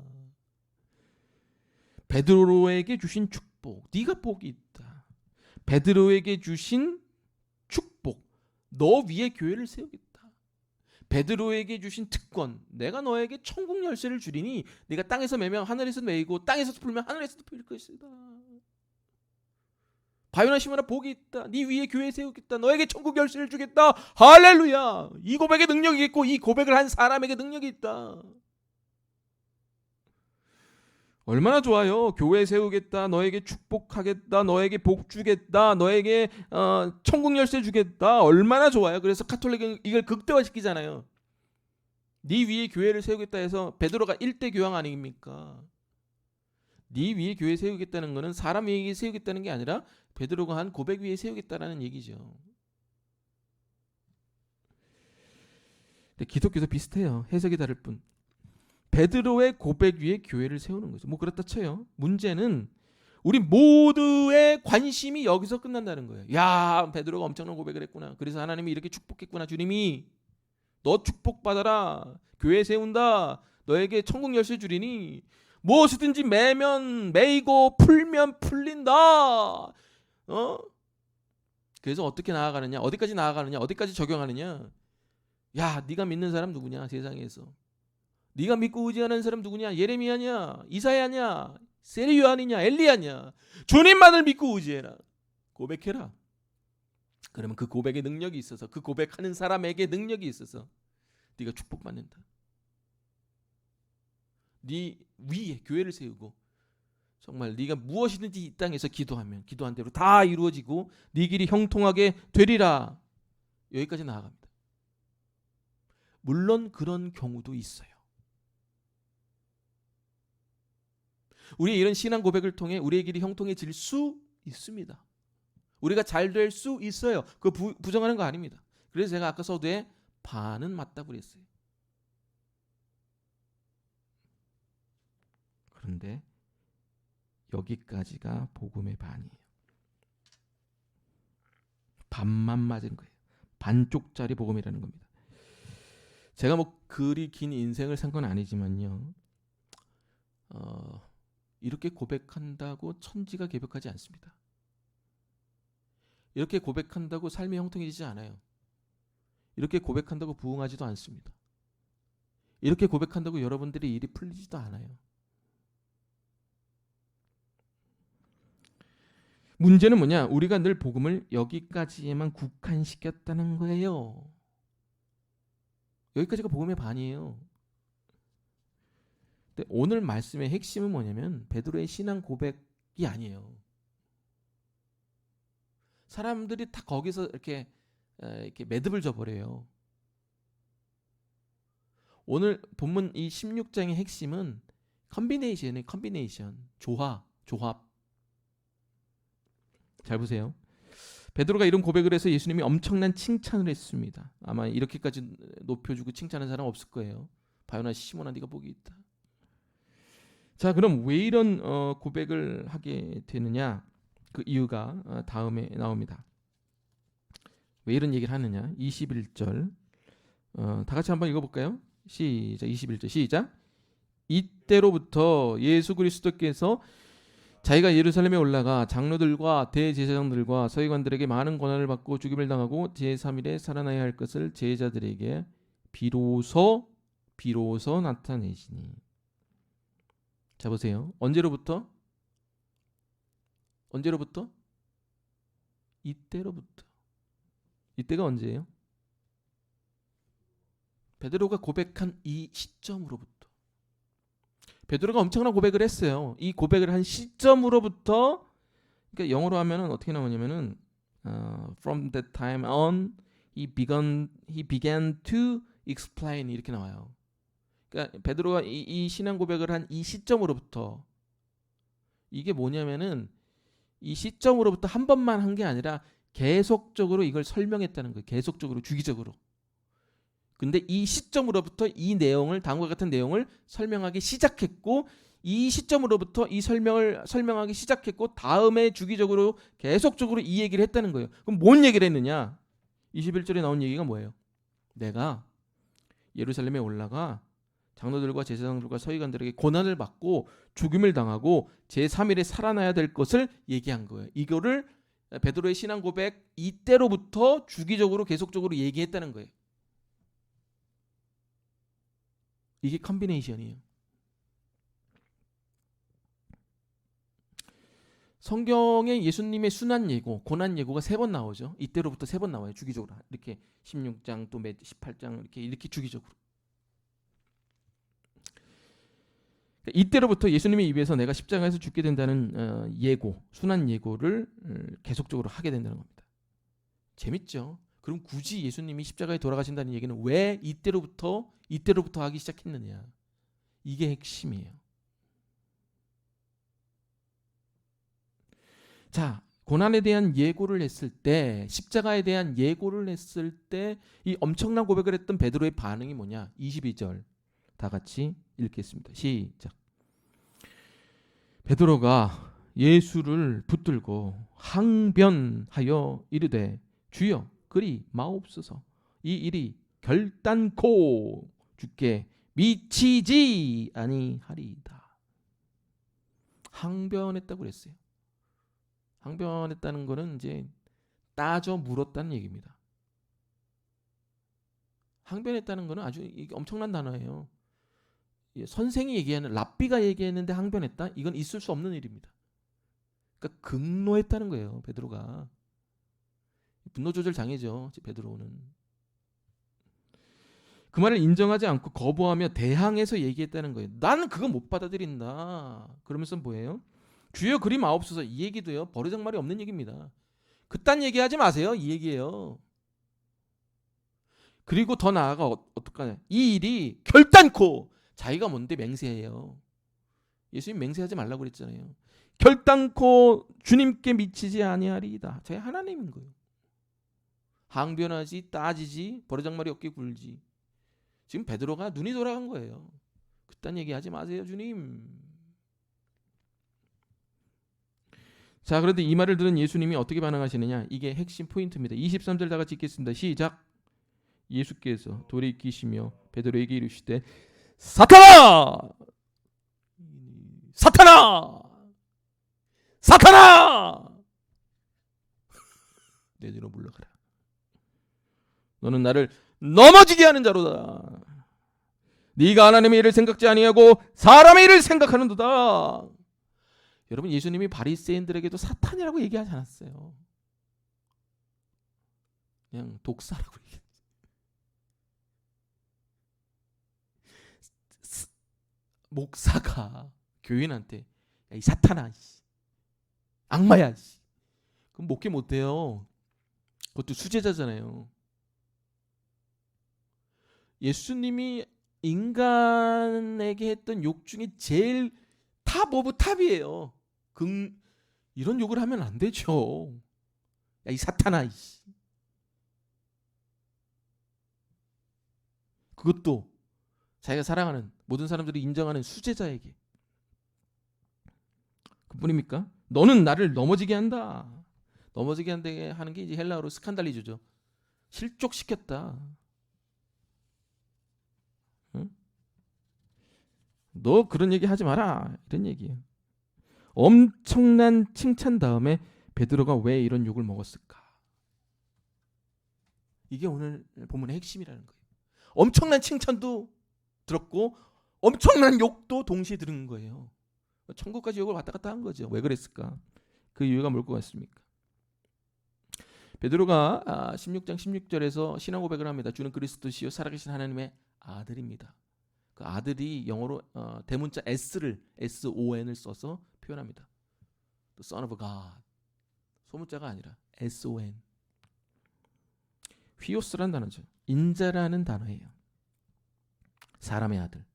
베드로에게 주신 축복. 네가 복이 있다. 베드로에게 주신 축복. 너 위에 교회를 세우겠다. 베드로에게 주신 특권. 내가 너에게 천국 열쇠를 주리니 네가 땅에서 매면 하늘에서 매이고 땅에서 풀면 하늘에서도 풀릴 것이다. 바요나 시몬아 복이 있다. 네 위에 교회 세우겠다. 너에게 천국 열쇠를 주겠다. 할렐루야. 이 고백에 능력이 있고 이 고백을 한 사람에게 능력이 있다. 얼마나 좋아요. 교회 세우겠다. 너에게 축복하겠다. 너에게 복 주겠다. 너에게 천국 열쇠 주겠다. 얼마나 좋아요. 그래서 카톨릭은 이걸 극대화시키잖아요. 네 위에 교회를 세우겠다 해서 베드로가 1대 교황 아닙니까? 네 위에 교회 세우겠다는 것은 사람 위에 세우겠다는 게 아니라 베드로가 한 고백 위에 세우겠다라는 얘기죠. 근데 기독교도 비슷해요. 해석이 다를 뿐. 베드로의 고백 위에 교회를 세우는 거죠. 뭐 그렇다 쳐요. 문제는 우리 모두의 관심이 여기서 끝난다는 거예요. 야, 베드로가 엄청난 고백을 했구나. 그래서 하나님이 이렇게 축복했구나. 주님이 너 축복받아라. 교회 세운다. 너에게 천국 열쇠 주리니 무엇이든지 매면 매이고 풀면 풀린다. 그래서 어떻게 나아가느냐? 어디까지 나아가느냐? 어디까지 적용하느냐? 야, 네가 믿는 사람 누구냐? 세상에서. 네가 믿고 의지하는 사람 누구냐? 예레미야냐? 이사야냐? 세례 요한이냐? 엘리야냐? 주님만을 믿고 의지해라. 고백해라. 그러면 그 고백에 능력이 있어서 그 고백하는 사람에게 능력이 있어서 네가 축복받는다. 네 위에 교회를 세우고 정말 네가 무엇이든지 이 땅에서 기도하면 기도한 대로 다 이루어지고 네 길이 형통하게 되리라. 여기까지 나아갑니다. 물론 그런 경우도 있어요. 우리의 이런 신앙 고백을 통해 우리의 길이 형통해질 수 있습니다. 우리가 잘 될 수 있어요. 그거 부정하는 거 아닙니다. 그래서 제가 아까 서두에 반은 맞다고 그랬어요. 그런데 여기까지가 복음의 반이에요. 반만 맞은 거예요. 반쪽짜리 복음이라는 겁니다. 제가 뭐 그리 긴 인생을 산 건 아니지만요. 이렇게 고백한다고 천지가 개벽하지 않습니다. 이렇게 고백한다고 삶이 형통해지지 않아요. 이렇게 고백한다고 부흥하지도 않습니다. 이렇게 고백한다고 여러분들의 일이 풀리지도 않아요. 문제는 뭐냐? 우리가 늘 복음을 여기까지에만 국한시켰다는 거예요. 여기까지가 복음의 반이에요. 근데 오늘 말씀의 핵심은 뭐냐면 베드로의 신앙 고백이 아니에요. 사람들이 다 거기서 이렇게 매듭을 져버려요. 오늘 본문 이 16장의 핵심은 컨비네이션이에요. 컨비네이션. 조합. 잘 보세요. 베드로가 이런 고백을 해서 예수님이 엄청난 칭찬을 했습니다. 아마 이렇게까지 높여주고 칭찬하는 사람 없을 거예요. 바요나 시몬아 네가 복이 있다. 자, 그럼 왜 이런 고백을 하게 되느냐? 그 이유가 다음에 나옵니다. 왜 이런 얘기를 하느냐? 21절 다 같이 한번 읽어볼까요? 시작. 21절 시작. 이때로부터 예수 그리스도께서 자기가 예루살렘에 올라가 장로들과 대제사장들과 서기관들에게 많은 고난을 받고 죽임을 당하고 제3일에 살아나야 할 것을 제자들에게 비로소 나타내시니. 자 보세요. 언제로부터? 이때로부터. 이때가 언제예요? 베드로가 고백한 이 시점으로부터. 베드로가 엄청난 고백을 했어요. 이 고백을 한 시점으로부터, 그러니까 영어로 하면은 어떻게 나오냐면은 from that time on he began to explain 이렇게 나와요. 그러니까 베드로가 이 신앙 고백을 한 이 시점으로부터, 이게 뭐냐면은 이 시점으로부터 한 번만 한 게 아니라 계속적으로 이걸 설명했다는 거예요. 계속적으로 주기적으로. 근데 이 시점으로부터 이 내용을, 다음과 같은 내용을 설명하기 시작했고, 이 시점으로부터 이 설명을 설명하기 시작했고, 다음에 주기적으로 계속적으로 이 얘기를 했다는 거예요. 그럼 뭔 얘기를 했느냐? 21절에 나온 얘기가 뭐예요? 내가 예루살렘에 올라가 장로들과 제사장들과 서기관들에게 고난을 받고 죽임을 당하고 제3일에 살아나야 될 것을 얘기한 거예요. 이거를 베드로의 신앙 고백 이때로부터 주기적으로 계속적으로 얘기했다는 거예요. 이게 컨비네이션이에요. 성경에 예수님의 순환 예고, 고난 예고가 3번 나오죠. 이때로부터 3번 나와요. 주기적으로. 이렇게 16장 또 18장 이렇게 주기적으로. 이때로부터 예수님의 입에서 내가 십자가에서 죽게 된다는 예고, 순환 예고를 계속적으로 하게 된다는 겁니다. 재밌죠? 그럼 굳이 예수님이 십자가에 돌아가신다는 얘기는 왜 이때로부터 하기 시작했느냐? 이게 핵심이에요. 자, 고난에 대한 예고를 했을 때, 십자가에 대한 예고를 했을 때 이 엄청난 고백을 했던 베드로의 반응이 뭐냐? 22절 다 같이 읽겠습니다. 시작. 베드로가 예수를 붙들고 항변하여 이르되 주여 그리 마옵소서. 이 일이 결단코 주께 미치지 아니하리이다. 항변했다고 그랬어요. 항변했다는 거는 이제 따져 물었다는 얘기입니다. 항변했다는 거는 아주 엄청난 단어예요. 선생이 얘기하는, 랍비가 얘기했는데 항변했다? 이건 있을 수 없는 일입니다. 그러니까 극노했다는 거예요. 베드로가. 분노 조절 장애죠. 베드로는. 그 말을 인정하지 않고 거부하며 대항해서 얘기했다는 거예요. 나는 그거 못 받아들인다. 그러면서 뭐예요? 주여 그리 마옵소서. 이 얘기도요. 버르장말이 없는 얘기입니다. 그딴 얘기하지 마세요. 이 얘기예요. 그리고 더 나아가 어떡하냐? 이 일이 결단코, 자기가 뭔데 맹세해요. 예수님 맹세하지 말라고 그랬잖아요. 결단코 주님께 미치지 아니하리이다. 자기 하나님인 거예요. 항변하지, 따지지, 버르장말이 없게 굴지. 지금 베드로가 눈이 돌아간 거예요. 그딴 얘기하지 마세요, 주님. 자, 그런데 이 말을 들은 예수님이 어떻게 반응하시느냐? 이게 핵심 포인트입니다. 23절 다 같이 읽겠습니다. 시작. 예수께서 돌이키시며 베드로에게 이르시되 사탄아! 사탄아! 사탄아! 내 뒤로 물러가라. 너는 나를 넘어지게 하는 자로다. 네가 하나님의 일을 생각지 아니하고 사람의 일을 생각하는도다. 여러분, 예수님이 바리새인들에게도 사탄이라고 얘기하지 않았어요. 그냥 독사라고 얘기했어요. 목사가 교인한테 야, 이 사탄아, 악마야, 그럼 목회 못해요. 그것도 수제자잖아요. 예수님이 인간에게 했던 욕 중에 제일 탑 오브 탑이에요. 이런 욕을 하면 안 되죠. 야, 이 사탄아, 그것도 자기가 사랑하는 모든 사람들이 인정하는 수제자에게. 그뿐입니까? 너는 나를 넘어지게 한다. 넘어지게 한다게 하는 게 이제 헬라어로 스칸달리조죠. 실족시켰다. 응? 너 그런 얘기 하지 마라. 이런 얘기예요. 엄청난 칭찬 다음에 베드로가 왜 이런 욕을 먹었을까? 이게 오늘 본문의 핵심이라는 거예요. 엄청난 칭찬도 들었고 엄청난 욕도 동시에 들은 거예요. 천국까지 욕을 왔다 갔다 한 거죠. 왜 그랬을까? 그 이유가 뭘 것 같습니까? 베드로가 16장 16절에서 신앙 고백을 합니다. 주는 그리스도시요 살아계신 하나님의 아들입니다. 그 아들이 영어로 대문자 S를 SON을 써서 표현합니다. The Son of God. 소문자가 아니라 SON. 휘오스라는 단어죠. 인자라는 단어예요. 사람의 아들.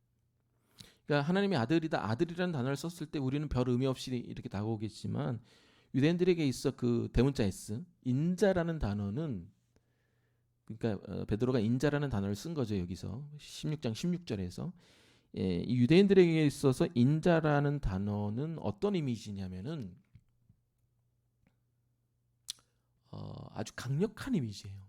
그러니까 하나님의 아들이다. 아들이라는 단어를 썼을 때 우리는 별 의미 없이 이렇게 다가오겠지만 유대인들에게 있어 그 대문자 S 인자라는 단어는, 그러니까 베드로가 인자라는 단어를 쓴 거죠. 여기서 16장 16절에서 이 유대인들에게 있어서 인자라는 단어는 어떤 이미지냐면은 아주 강력한 이미지예요.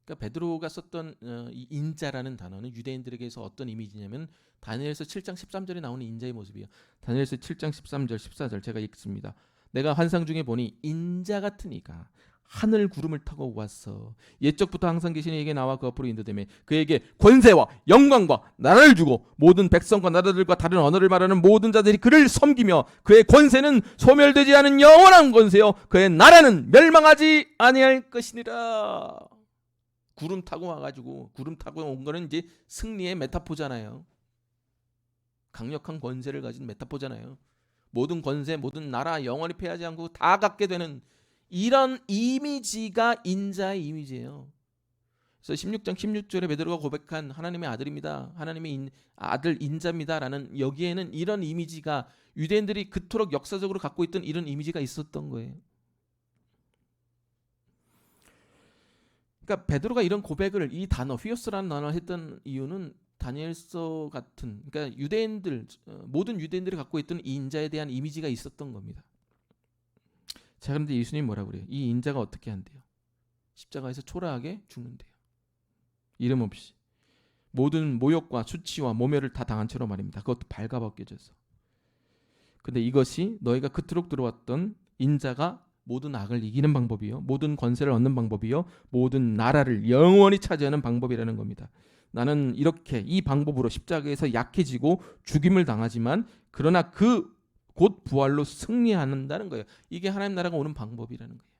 그러니까 베드로가 썼던 이 인자라는 단어는 유대인들에게서 어떤 이미지냐면 다니엘서 7장 13절에 나오는 인자의 모습이에요. 다니엘서 7장 13절 14절 제가 읽습니다. 내가 환상 중에 보니 인자 같은 이가 하늘 구름을 타고 왔어. 옛적부터 항상 계신 이에게 나와 그 앞으로 인도되며 그에게 권세와 영광과 나라를 주고 모든 백성과 나라들과 다른 언어를 말하는 모든 자들이 그를 섬기며 그의 권세는 소멸되지 않은 영원한 권세요 그의 나라는 멸망하지 아니할 것이니라. 구름 타고 와가지고, 구름 타고 온 거는 이제 승리의 메타포잖아요. 강력한 권세를 가진 메타포잖아요. 모든 권세, 모든 나라 영원히 패하지 않고 다 갖게 되는 이런 이미지가 인자의 이미지예요. 그래서 16장 16절에 베드로가 고백한 하나님의 아들입니다. 하나님의 아들 인자입니다라는 여기에는 이런 이미지가 유대인들이 그토록 역사적으로 갖고 있던 이런 이미지가 있었던 거예요. 그러니까 베드로가 이런 고백을 이 단어 휘오스라는 단어를 했던 이유는 다니엘서 같은, 그러니까 유대인들 모든 유대인들이 갖고 있던 이 인자에 대한 이미지가 있었던 겁니다. 자, 그런데 예수님이 뭐라 그래요? 이 인자가 어떻게 한대요? 십자가에서 초라하게 죽는데요. 이름 없이 모든 모욕과 수치와 모멸을 다 당한 채로 말입니다. 그것도 발가벗겨져서. 근데 이것이 너희가 그토록 들어왔던 인자가 모든 악을 이기는 방법이요, 모든 권세를 얻는 방법이요, 모든 나라를 영원히 차지하는 방법이라는 겁니다. 나는 이렇게 이 방법으로 십자가에서 약해지고 죽임을 당하지만 그러나 그 곧 부활로 승리한다는 거예요. 이게 하나님 나라가 오는 방법이라는 거예요.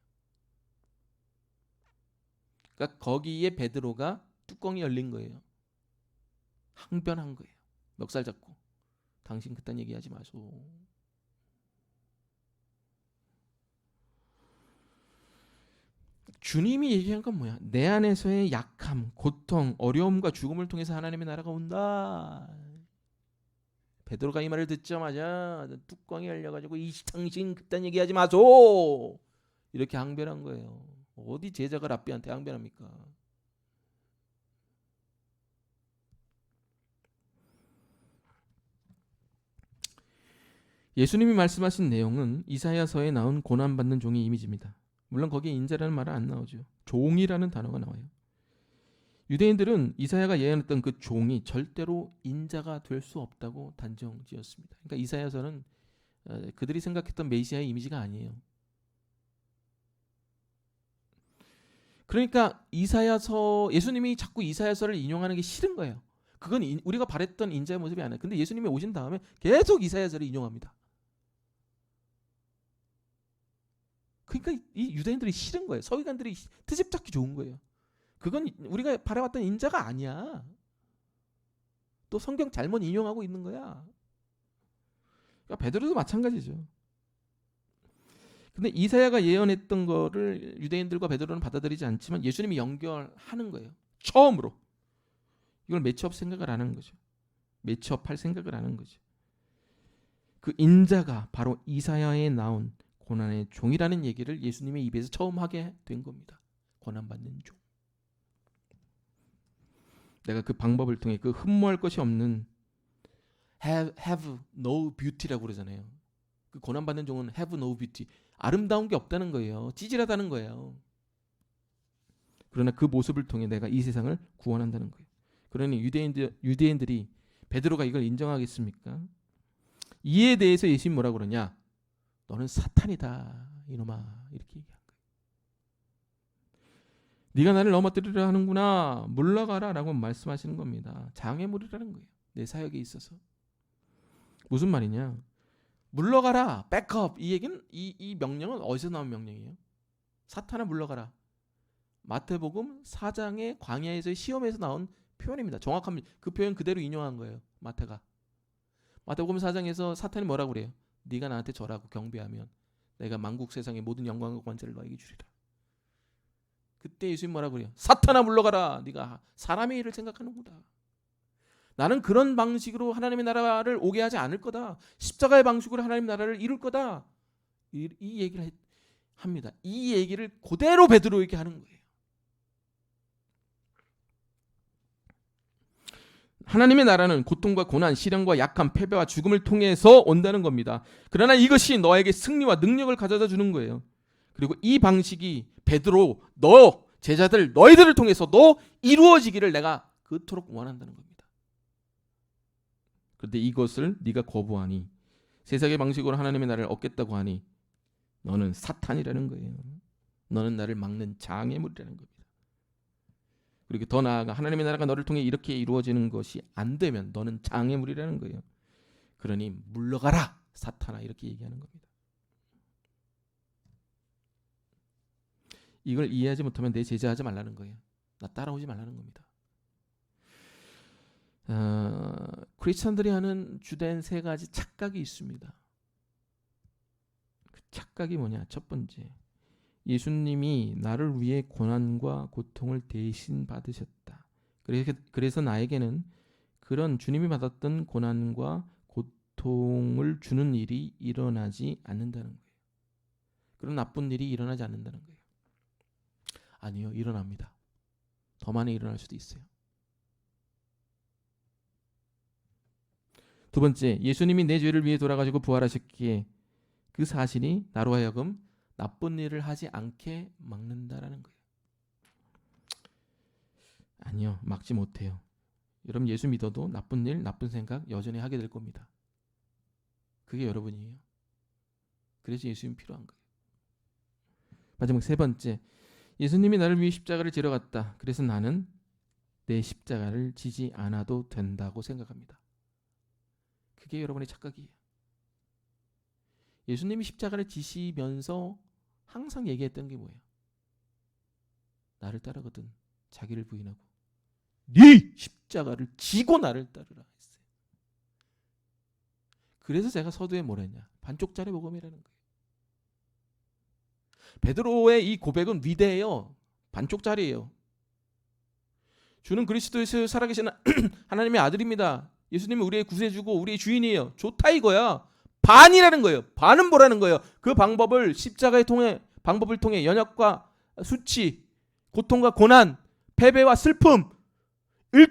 그러니까 거기에 베드로가 뚜껑이 열린 거예요. 항변한 거예요. 멱살 잡고 당신 그딴 얘기하지 마소. 주님이 얘기한 건 뭐야? 내 안에서의 약함, 고통, 어려움과 죽음을 통해서 하나님의 나라가 온다. 베드로가 이 말을 듣자마자 뚜껑이 열려가지고 이 당신 그딴 얘기하지 마소. 이렇게 항변한 거예요. 어디 제자가 랍비한테 항변합니까? 예수님이 말씀하신 내용은 이사야서에 나온 고난받는 종의 이미지입니다. 물론 거기에 인자라는 말은 안 나오죠. 종이라는 단어가 나와요. 유대인들은 이사야가 예언했던 그 종이 절대로 인자가 될 수 없다고 단정지었습니다. 그러니까 이사야서는 그들이 생각했던 메시아의 이미지가 아니에요. 그러니까 예수님이 자꾸 이사야서를 인용하는 게 싫은 거예요. 그건 우리가 바랬던 인자의 모습이 아니에요. 근데 예수님이 오신 다음에 계속 이사야서를 인용합니다. 그러니까 이 유대인들이 싫은 거예요. 서기관들이 트집 잡기 좋은 거예요. 그건 우리가 바라봤던 인자가 아니야. 또 성경 잘못 인용하고 있는 거야. 그러니까 베드로도 마찬가지죠. 근데 이사야가 예언했던 거를 유대인들과 베드로는 받아들이지 않지만 예수님이 연결하는 거예요. 처음으로. 이걸 매치업 생각을 안 하는 거죠. 매치업할 생각을 안 하는 거죠. 그 인자가 바로 이사야에 나온 고난의 종이라는 얘기를 예수님의 입에서 처음 하게 된 겁니다. 고난받는 종. 내가 그 방법을 통해 그 흠모할 것이 없는 have no beauty라고 그러잖아요. 그 고난받는 종은 have no beauty. 아름다운 게 없다는 거예요. 찌질하다는 거예요. 그러나 그 모습을 통해 내가 이 세상을 구원한다는 거예요. 그러니 유대인들이 베드로가 이걸 인정하겠습니까? 이에 대해서 예수님 뭐라고 그러냐? 너는 사탄이다 이놈아, 이렇게 얘기한 거예요. 네가 나를 넘어뜨리려 하는구나, 물러가라 라고 말씀하시는 겁니다. 장애물이라는 거예요. 내 사역에 있어서. 무슨 말이냐? 물러가라, 백업. 이 얘기는 이 명령은 어디서 나온 명령이에요? 사탄아 물러가라. 마태복음 4장의 광야에서의 시험에서 나온 표현입니다. 정확합니다. 그 표현 그대로 인용한 거예요. 마태가. 마태복음 4장에서 사탄이 뭐라고 그래요? 네가 나한테 절하고 경배하면 내가 만국 세상의 모든 영광과 권세를 너에게 주리라. 그때 예수님 뭐라고 그래요? 사탄아 물러가라. 네가 사람의 일을 생각하는구나. 나는 그런 방식으로 하나님의 나라를 오게 하지 않을 거다. 십자가의 방식으로 하나님 나라를 이룰 거다. 이 얘기를 합니다. 이 얘기를 그대로 베드로에게 하는 거예요. 하나님의 나라는 고통과 고난, 시련과 약함, 패배와 죽음을 통해서 온다는 겁니다. 그러나 이것이 너에게 승리와 능력을 가져다 주는 거예요. 그리고 이 방식이 베드로, 너 제자들, 너희들을 통해서도 이루어지기를 내가 그토록 원한다는 겁니다. 그런데 이것을 네가 거부하니, 세상의 방식으로 하나님의 나라를 얻겠다고 하니 너는 사탄이라는 거예요. 너는 나를 막는 장애물이라는 겁니다. 그리고 더 나아가 하나님의 나라가 너를 통해 이렇게 이루어지는 것이 안 되면 너는 장애물이라는 거예요. 그러니 물러가라 사탄아, 이렇게 얘기하는 겁니다. 이걸 이해하지 못하면 내 제자하지 말라는 거예요. 나 따라오지 말라는 겁니다. 크리스천들이 하는 주된 세 가지 착각이 있습니다. 그 착각이 뭐냐? 첫 번째, 예수님이 나를 위해 고난과 고통을 대신 받으셨다. 그래서 나에게는 그런 주님이 받았던 고난과 고통을 주는 일이 일어나지 않는다는 거예요. 그런 나쁜 일이 일어나지 않는다는 거예요. 아니요, 일어납니다. 더 많이 일어날 수도 있어요. 두 번째, 예수님이 내 죄를 위해 돌아가시고 부활하셨기에 그 사실이 나로 하여금 나쁜 일을 하지 않게 막는다라는 거예요. 아니요, 막지 못해요. 여러분 예수 믿어도 나쁜 일, 나쁜 생각 여전히 하게 될 겁니다. 그게 여러분이에요. 그래서 예수님이 필요한 거예요. 마지막 세 번째, 예수님이 나를 위해 십자가를 지러 갔다. 그래서 나는 내 십자가를 지지 않아도 된다고 생각합니다. 그게 여러분의 착각이에요. 예수님이 십자가를 지시면서 항상 얘기했던 게 뭐예요? 나를 따르거든 자기를 부인하고 네 십자가를 지고 나를 따르라 했어요. 그래서 제가 서두에 뭐라 했냐? 반쪽짜리 복음이라는 거예요. 베드로의 이 고백은 위대해요. 반쪽짜리예요. 주는 그리스도에서 살아계신 하나님의 아들입니다. 예수님은 우리의 구세주고 우리의 주인이에요. 좋다 이거야. 반이라는 거예요. 반은 뭐라는 거예요? 그 방법을 십자가의 방법을 통해 연약과 수치, 고통과 고난, 패배와 슬픔을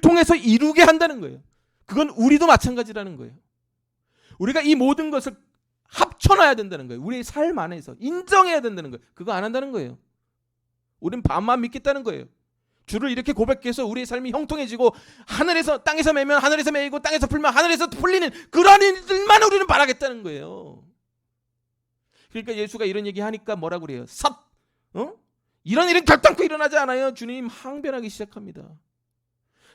통해서 이루게 한다는 거예요. 그건 우리도 마찬가지라는 거예요. 우리가 이 모든 것을 합쳐놔야 된다는 거예요. 우리의 삶 안에서 인정해야 된다는 거예요. 그거 안 한다는 거예요. 우린 반만 믿겠다는 거예요. 주를 이렇게 고백해서 우리의 삶이 형통해지고 하늘에서 땅에서 매면 하늘에서 매이고 땅에서 풀면 하늘에서 풀리는 그런 일들만 우리는 바라겠다는 거예요. 그러니까 예수가 이런 얘기하니까 뭐라고 그래요? 이런 일은 결단코 일어나지 않아요. 주님 항변하기 시작합니다.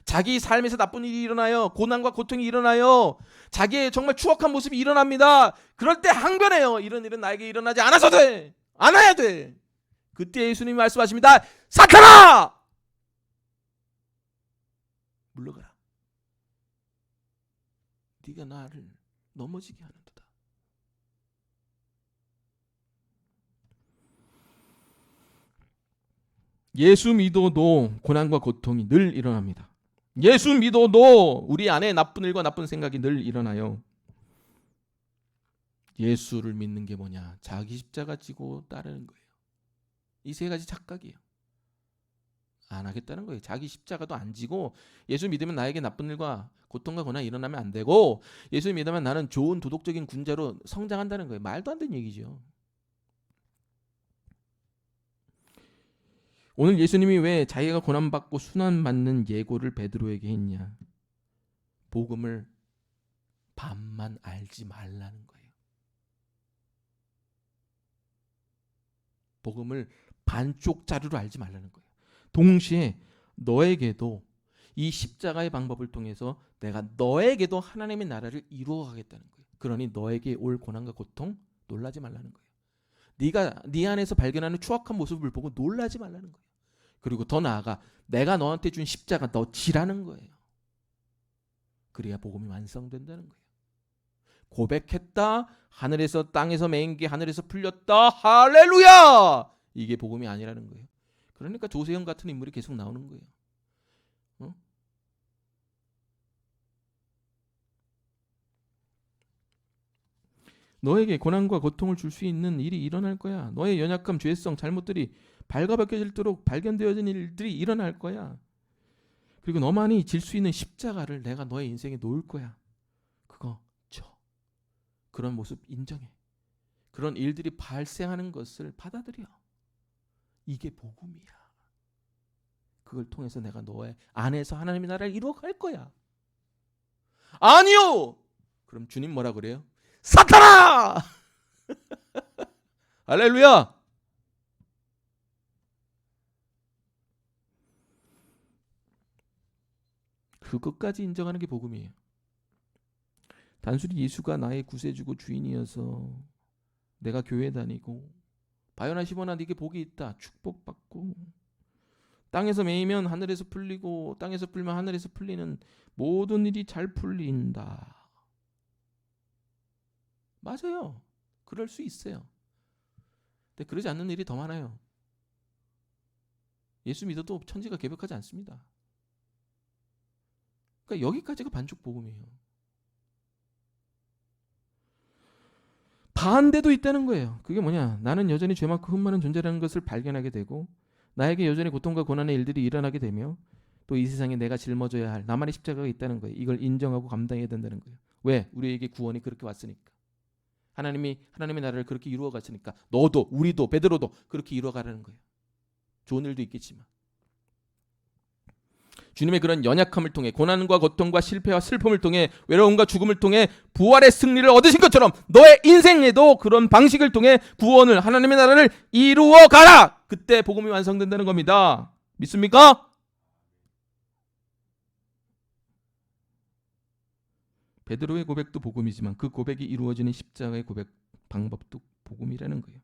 자기 삶에서 나쁜 일이 일어나요. 고난과 고통이 일어나요. 자기의 정말 추악한 모습이 일어납니다. 그럴 때 항변해요. 이런 일은 나에게 일어나지 않아서 돼. 안아야 돼. 그때 예수님이 말씀하십니다. 사탄아! 물러가라. 네가 나를 넘어지게 하는도다. 예수 믿어도 고난과 고통이 늘 일어납니다. 예수 믿어도 우리 안에 나쁜 일과 나쁜 생각이 늘 일어나요. 예수를 믿는 게 뭐냐? 자기 십자가 지고 따르는 거예요. 이 세 가지 착각이에요. 안 하겠다는 거예요. 자기 십자가도 안 지고 예수 믿으면 나에게 나쁜 일과 고통과 고난이 일어나면 안 되고 예수 믿으면 나는 좋은 도덕적인 군자로 성장한다는 거예요. 말도 안 되는 얘기죠. 오늘 예수님이 왜 자기가 고난받고 순환받는 예고를 베드로에게 했냐? 복음을 반만 알지 말라는 거예요. 복음을 반쪽짜리로 알지 말라는 거예요. 동시에 너에게도 이 십자가의 방법을 통해서 내가 너에게도 하나님의 나라를 이루어 가겠다는 거예요. 그러니 너에게 올 고난과 고통 놀라지 말라는 거예요. 네가 네 안에서 발견하는 추악한 모습을 보고 놀라지 말라는 거예요. 그리고 더 나아가 내가 너한테 준 십자가 너 지라는 거예요. 그래야 복음이 완성된다는 거예요. 고백했다. 하늘에서 땅에서 매인 게 하늘에서 풀렸다. 할렐루야! 이게 복음이 아니라는 거예요. 그러니까 조세형 같은 인물이 계속 나오는 거예요. 너에게 고난과 고통을 줄 수 있는 일이 일어날 거야. 너의 연약함, 죄성, 잘못들이 발가벗겨질도록 발견되어진 일들이 일어날 거야. 그리고 너만이 질 수 있는 십자가를 내가 너의 인생에 놓을 거야. 그거 져. 그런 모습 인정해. 그런 일들이 발생하는 것을 받아들여. 이게 복음이야. 그걸 통해서 내가 너의 안에서 하나님의 나라를 이루어갈 거야. 아니요! 그럼 주님 뭐라 그래요? 사탄아! 할렐루야! 그것까지 인정하는 게 복음이에요. 단순히 예수가 나의 구세주고 주인이어서 내가 교회 다니고 바요나 시보나 네게 복이 있다. 축복받고 땅에서 매이면 하늘에서 풀리고 땅에서 풀면 하늘에서 풀리는 모든 일이 잘 풀린다. 맞아요. 그럴 수 있어요. 근데 그러지 않는 일이 더 많아요. 예수 믿어도 천지가 개벽하지 않습니다. 그러니까 여기까지가 반죽 복음이에요. 반대도 있다는 거예요. 그게 뭐냐? 나는 여전히 죄 많고 흠 많은 존재라는 것을 발견하게 되고 나에게 여전히 고통과 고난의 일들이 일어나게 되며 또 이 세상에 내가 짊어져야 할 나만의 십자가가 있다는 거예요. 이걸 인정하고 감당해야 된다는 거예요. 왜? 우리에게 구원이 그렇게 왔으니까. 하나님의 나라를 그렇게 이루어 갔으니까 너도 우리도 베드로도 그렇게 이루어 가라는 거예요. 좋은 일도 있겠지만 주님의 그런 연약함을 통해 고난과 고통과 실패와 슬픔을 통해 외로움과 죽음을 통해 부활의 승리를 얻으신 것처럼 너의 인생에도 그런 방식을 통해 구원을 하나님의 나라를 이루어 가라. 그때 복음이 완성된다는 겁니다. 믿습니까? 베드로의 고백도 복음이지만 그 고백이 이루어지는 십자가의 고백 방법도 복음이라는 거예요.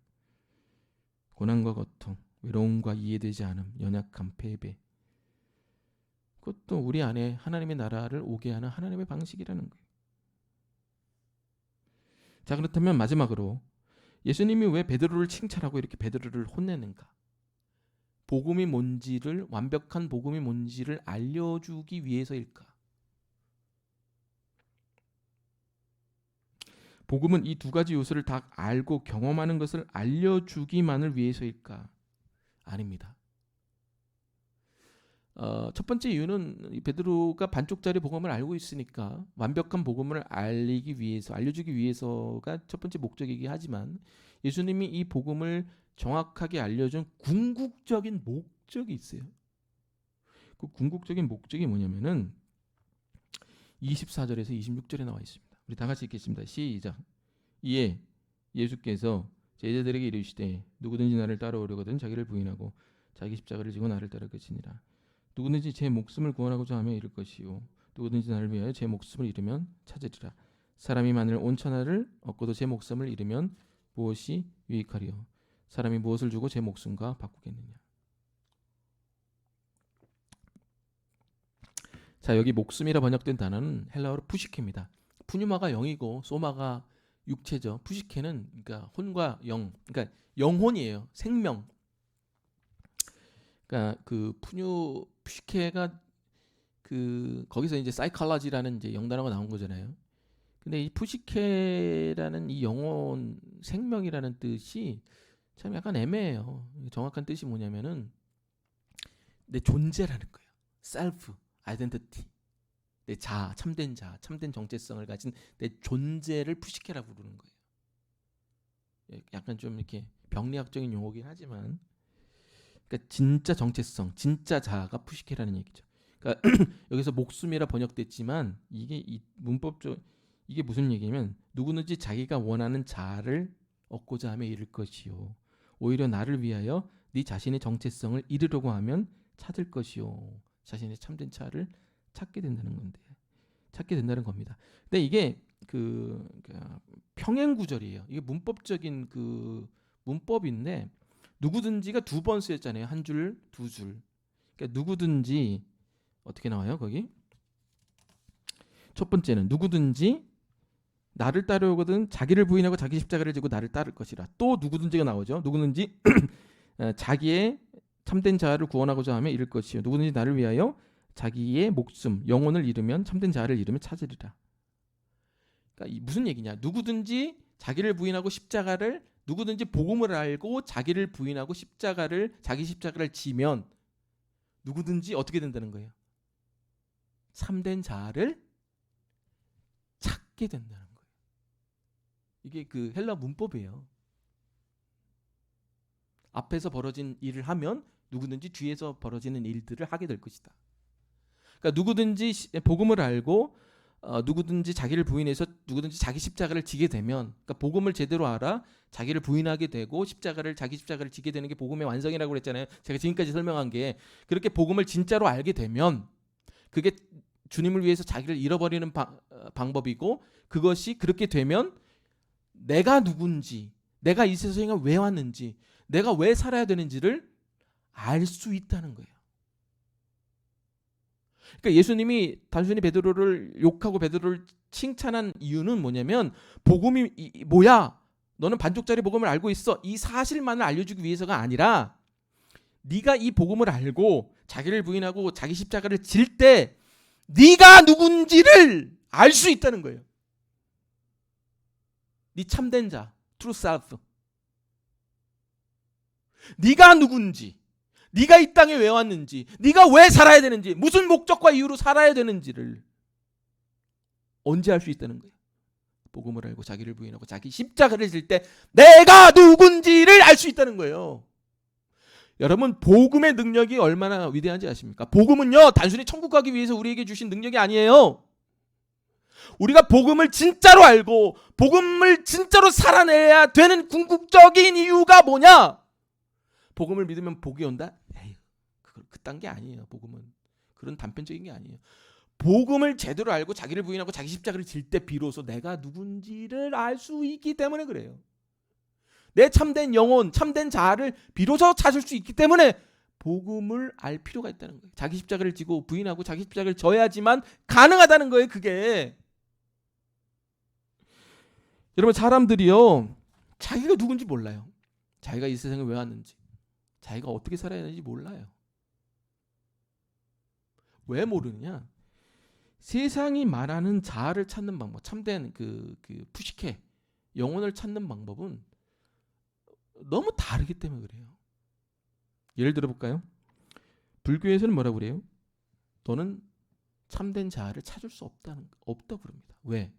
고난과 고통, 외로움과 이해되지 않음, 연약함, 패배, 그것도 우리 안에 하나님의 나라를 오게 하는 하나님의 방식이라는 거예요. 자, 그렇다면 마지막으로 예수님이 왜 베드로를 칭찬하고 이렇게 베드로를 혼내는가? 복음이 뭔지를, 완벽한 복음이 뭔지를 알려주기 위해서일까? 복음은 이 두 가지 요소를 다 알고 경험하는 것을 알려주기만을 위해서일까? 아닙니다. 첫 번째 이유는 베드로가 반쪽짜리 복음을 알고 있으니까 완벽한 복음을 알리기 위해서, 알려주기 위해서가 첫 번째 목적이긴 하지만 예수님이 이 복음을 정확하게 알려준 궁극적인 목적이 있어요. 그 궁극적인 목적이 뭐냐면은 24절에서 26절에 나와 있습니다. 우리 다 같이 읽겠습니다. 시작. 이에 예수께서 제자들에게 이르시되 누구든지 나를 따라오려거든 자기를 부인하고 자기 십자가를 지고 나를 따를 것이니라. 누구든지 제 목숨을 구원하고자 하며 잃을 것이요 누구든지 나를 위하여 제 목숨을 잃으면 찾으리라. 사람이 만일 온 천하를 얻고도 제 목숨을 잃으면 무엇이 유익하리요? 사람이 무엇을 주고 제 목숨과 바꾸겠느냐. 자, 여기 목숨이라 번역된 단어는 헬라어로 푸시케입니다. 푸뉴마가 영이고 소마가 육체죠. 푸시케는 그러니까 혼과 영, 그러니까 영혼이에요. 생명. 그러니까 그 푸시케가 그 거기서 이제 사이콜로지라는 이제 영단어가 나온 거잖아요. 근데 이 푸시케라는 이 영혼 생명이라는 뜻이 참 약간 애매해요. 정확한 뜻이 뭐냐면은 내 존재라는 거예요. 셀프, 아이덴티티. 내 자, 참된 자, 참된 정체성을 가진 내 존재를 푸시케라고 부르는 거예요. 약간 좀 이렇게 병리학적인 용어긴 하지만 그러니까 진짜 정체성, 진짜 자아가 푸시케라는 얘기죠. 그러니까 여기서 목숨이라 번역됐지만 이게 이 문법적 이게 무슨 얘기냐면 누구든지 자기가 원하는 자아를 얻고자 하며 이룰 것이요. 오히려 나를 위하여 네 자신의 정체성을 이루려고 하면 찾을 것이요. 자신의 참된 자아를 찾게 된다는 건데, 찾게 된다는 겁니다. 근데 이게 그 평행 구절이에요. 이게 문법적인 그 문법인데 누구든지가 두 번 쓰였잖아요. 한 줄, 두 줄. 그러니까 누구든지 어떻게 나와요? 거기 첫 번째는 누구든지 나를 따르거든 자기를 부인하고 자기 십자가를 지고 나를 따를 것이라. 또 누구든지가 나오죠. 누구든지 자기의 참된 자아를 구원하고자 하며 이룰 것이요. 누구든지 나를 위하여 자기의 목숨, 영혼을 잃으면 참된 자아를 잃으면 찾으리라. 그러니까 무슨 얘기냐? 누구든지 자기를 부인하고 십자가를 누구든지 복음을 알고 자기를 부인하고 자기 십자가를 지면 누구든지 어떻게 된다는 거예요? 참된 자아를 찾게 된다는 거예요. 이게 그 헬라 문법이에요. 앞에서 벌어진 일을 하면 누구든지 뒤에서 벌어지는 일들을 하게 될 것이다. 그러니까 누구든지 복음을 알고 누구든지 자기를 부인해서 누구든지 자기 십자가를 지게 되면, 그러니까 복음을 제대로 알아 자기를 부인하게 되고 자기 십자가를 지게 되는 게 복음의 완성이라고 그랬잖아요. 제가 지금까지 설명한 게 그렇게 복음을 진짜로 알게 되면 그게 주님을 위해서 자기를 잃어버리는 방법이고, 그것이 그렇게 되면 내가 누군지, 내가 이 세상에 왜 왔는지, 내가 왜 살아야 되는지를 알 수 있다는 거예요. 그러니까 예수님이 단순히 베드로를 욕하고 베드로를 칭찬한 이유는 뭐냐면 복음이 뭐야? 너는 반쪽짜리 복음을 알고 있어. 이 사실만을 알려주기 위해서가 아니라 네가 이 복음을 알고 자기를 부인하고 자기 십자가를 질 때 네가 누군지를 알 수 있다는 거예요. 네 참된 자, true self. 네가 누군지, 네가 이 땅에 왜 왔는지, 네가 왜 살아야 되는지, 무슨 목적과 이유로 살아야 되는지를 언제 알 수 있다는 거예요. 복음을 알고 자기를 부인하고 자기 십자가를 질 때 내가 누군지를 알 수 있다는 거예요. 여러분, 복음의 능력이 얼마나 위대한지 아십니까? 복음은요, 단순히 천국 가기 위해서 우리에게 주신 능력이 아니에요. 우리가 복음을 진짜로 알고 복음을 진짜로 살아내야 되는 궁극적인 이유가 뭐냐? 복음을 믿으면 복이 온다? 에이, 그딴 게 아니에요. 복음은 그런 단편적인 게 아니에요. 복음을 제대로 알고 자기를 부인하고 자기 십자가를 질 때 비로소 내가 누군지를 알 수 있기 때문에 그래요. 내 참된 영혼, 참된 자아를 비로소 찾을 수 있기 때문에 복음을 알 필요가 있다는 거예요. 자기 십자가를 지고 부인하고 자기 십자가를 져야지만 가능하다는 거예요. 그게. 여러분, 사람들이요, 자기가 누군지 몰라요. 자기가 이 세상에 왜 왔는지, 자기가 어떻게 살아야 하는지 몰라요. 왜 모르느냐? 세상이 말하는 자아를 찾는 방법, 참된 그 푸시케, 영혼을 찾는 방법은 너무 다르기 때문에 그래요. 예를 들어 볼까요? 불교에서는 뭐라고 그래요? 너는 참된 자아를 찾을 수 없다고 부릅니다. 왜?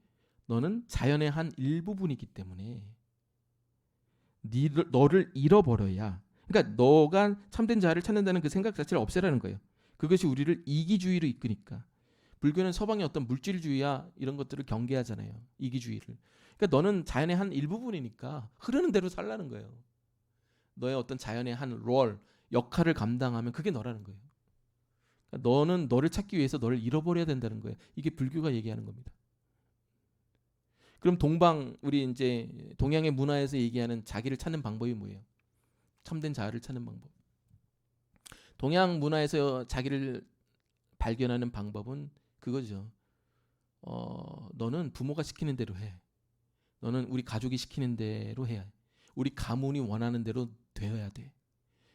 너는 자연의 한 일부분이기 때문에 너를 잃어버려야, 그러니까 너가 참된 자아를 찾는다는 그 생각 자체를 없애라는 거예요. 그것이 우리를 이기주의로 이끄니까. 불교는 서방의 어떤 물질주의야 이런 것들을 경계하잖아요. 이기주의를. 그러니까 너는 자연의 한 일부분이니까 흐르는 대로 살라는 거예요. 너의 어떤 자연의 한 롤, 역할을 감당하면 그게 너라는 거예요. 그러니까 너는 너를 찾기 위해서 너를 잃어버려야 된다는 거예요. 이게 불교가 얘기하는 겁니다. 그럼 우리 이제 동양의 문화에서 얘기하는 자기를 찾는 방법이 뭐예요? 참된 자아를 찾는 방법. 동양 문화에서 자기를 발견하는 방법은 그거죠. 너는 부모가 시키는 대로 해. 너는 우리 가족이 시키는 대로 해야 해. 우리 가문이 원하는 대로 되어야 돼.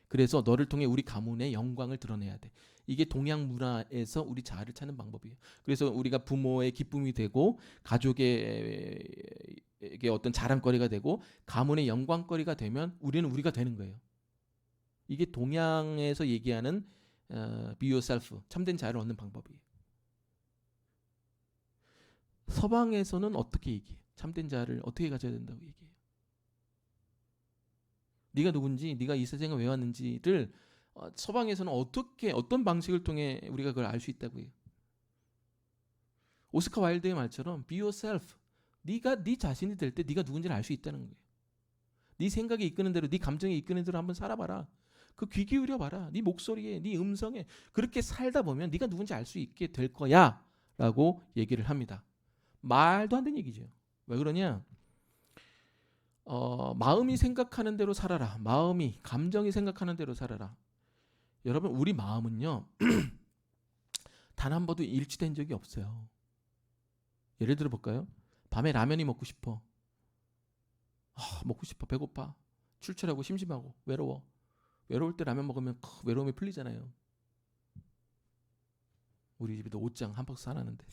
그래서 너를 통해 우리 가문의 영광을 드러내야 돼. 이게 동양 문화에서 우리 자아를 찾는 방법이에요. 그래서 우리가 부모의 기쁨이 되고 가족에게 어떤 자랑거리가 되고 가문의 영광거리가 되면 우리는 우리가 되는 거예요. 이게 동양에서 얘기하는 be yourself, 참된 자아를 얻는 방법이에요. 서방에서는 어떻게 얘기해요? 참된 자아를 어떻게 가져야 된다고 얘기해요? 네가 누군지, 네가 이 세상에 왜 왔는지를 서방에서는 어떤 방식을 통해 우리가 그걸 알 수 있다고 해요? 오스카 와일드의 말처럼 be yourself. 네가 네 자신이 될 때 네가 누군지를 알 수 있다는 거예요. 네 생각이 이끄는 대로, 네 감정이 이끄는 대로 한번 살아봐라. 그 귀 기울여 봐라. 네 목소리에, 네 음성에 그렇게 살다 보면 네가 누군지 알 수 있게 될 거야라고 얘기를 합니다. 말도 안 되는 얘기죠. 왜 그러냐? 마음이 생각하는 대로 살아라. 감정이 생각하는 대로 살아라. 여러분, 우리 마음은요, 단 한 번도 일치된 적이 없어요. 예를 들어 볼까요? 밤에 라면이 먹고 싶어. 먹고 싶어. 배고파. 출출하고 심심하고 외로워. 외로울 때 라면 먹으면 외로움이 풀리잖아요. 우리 집에도 옷장 한 박스 사놨는데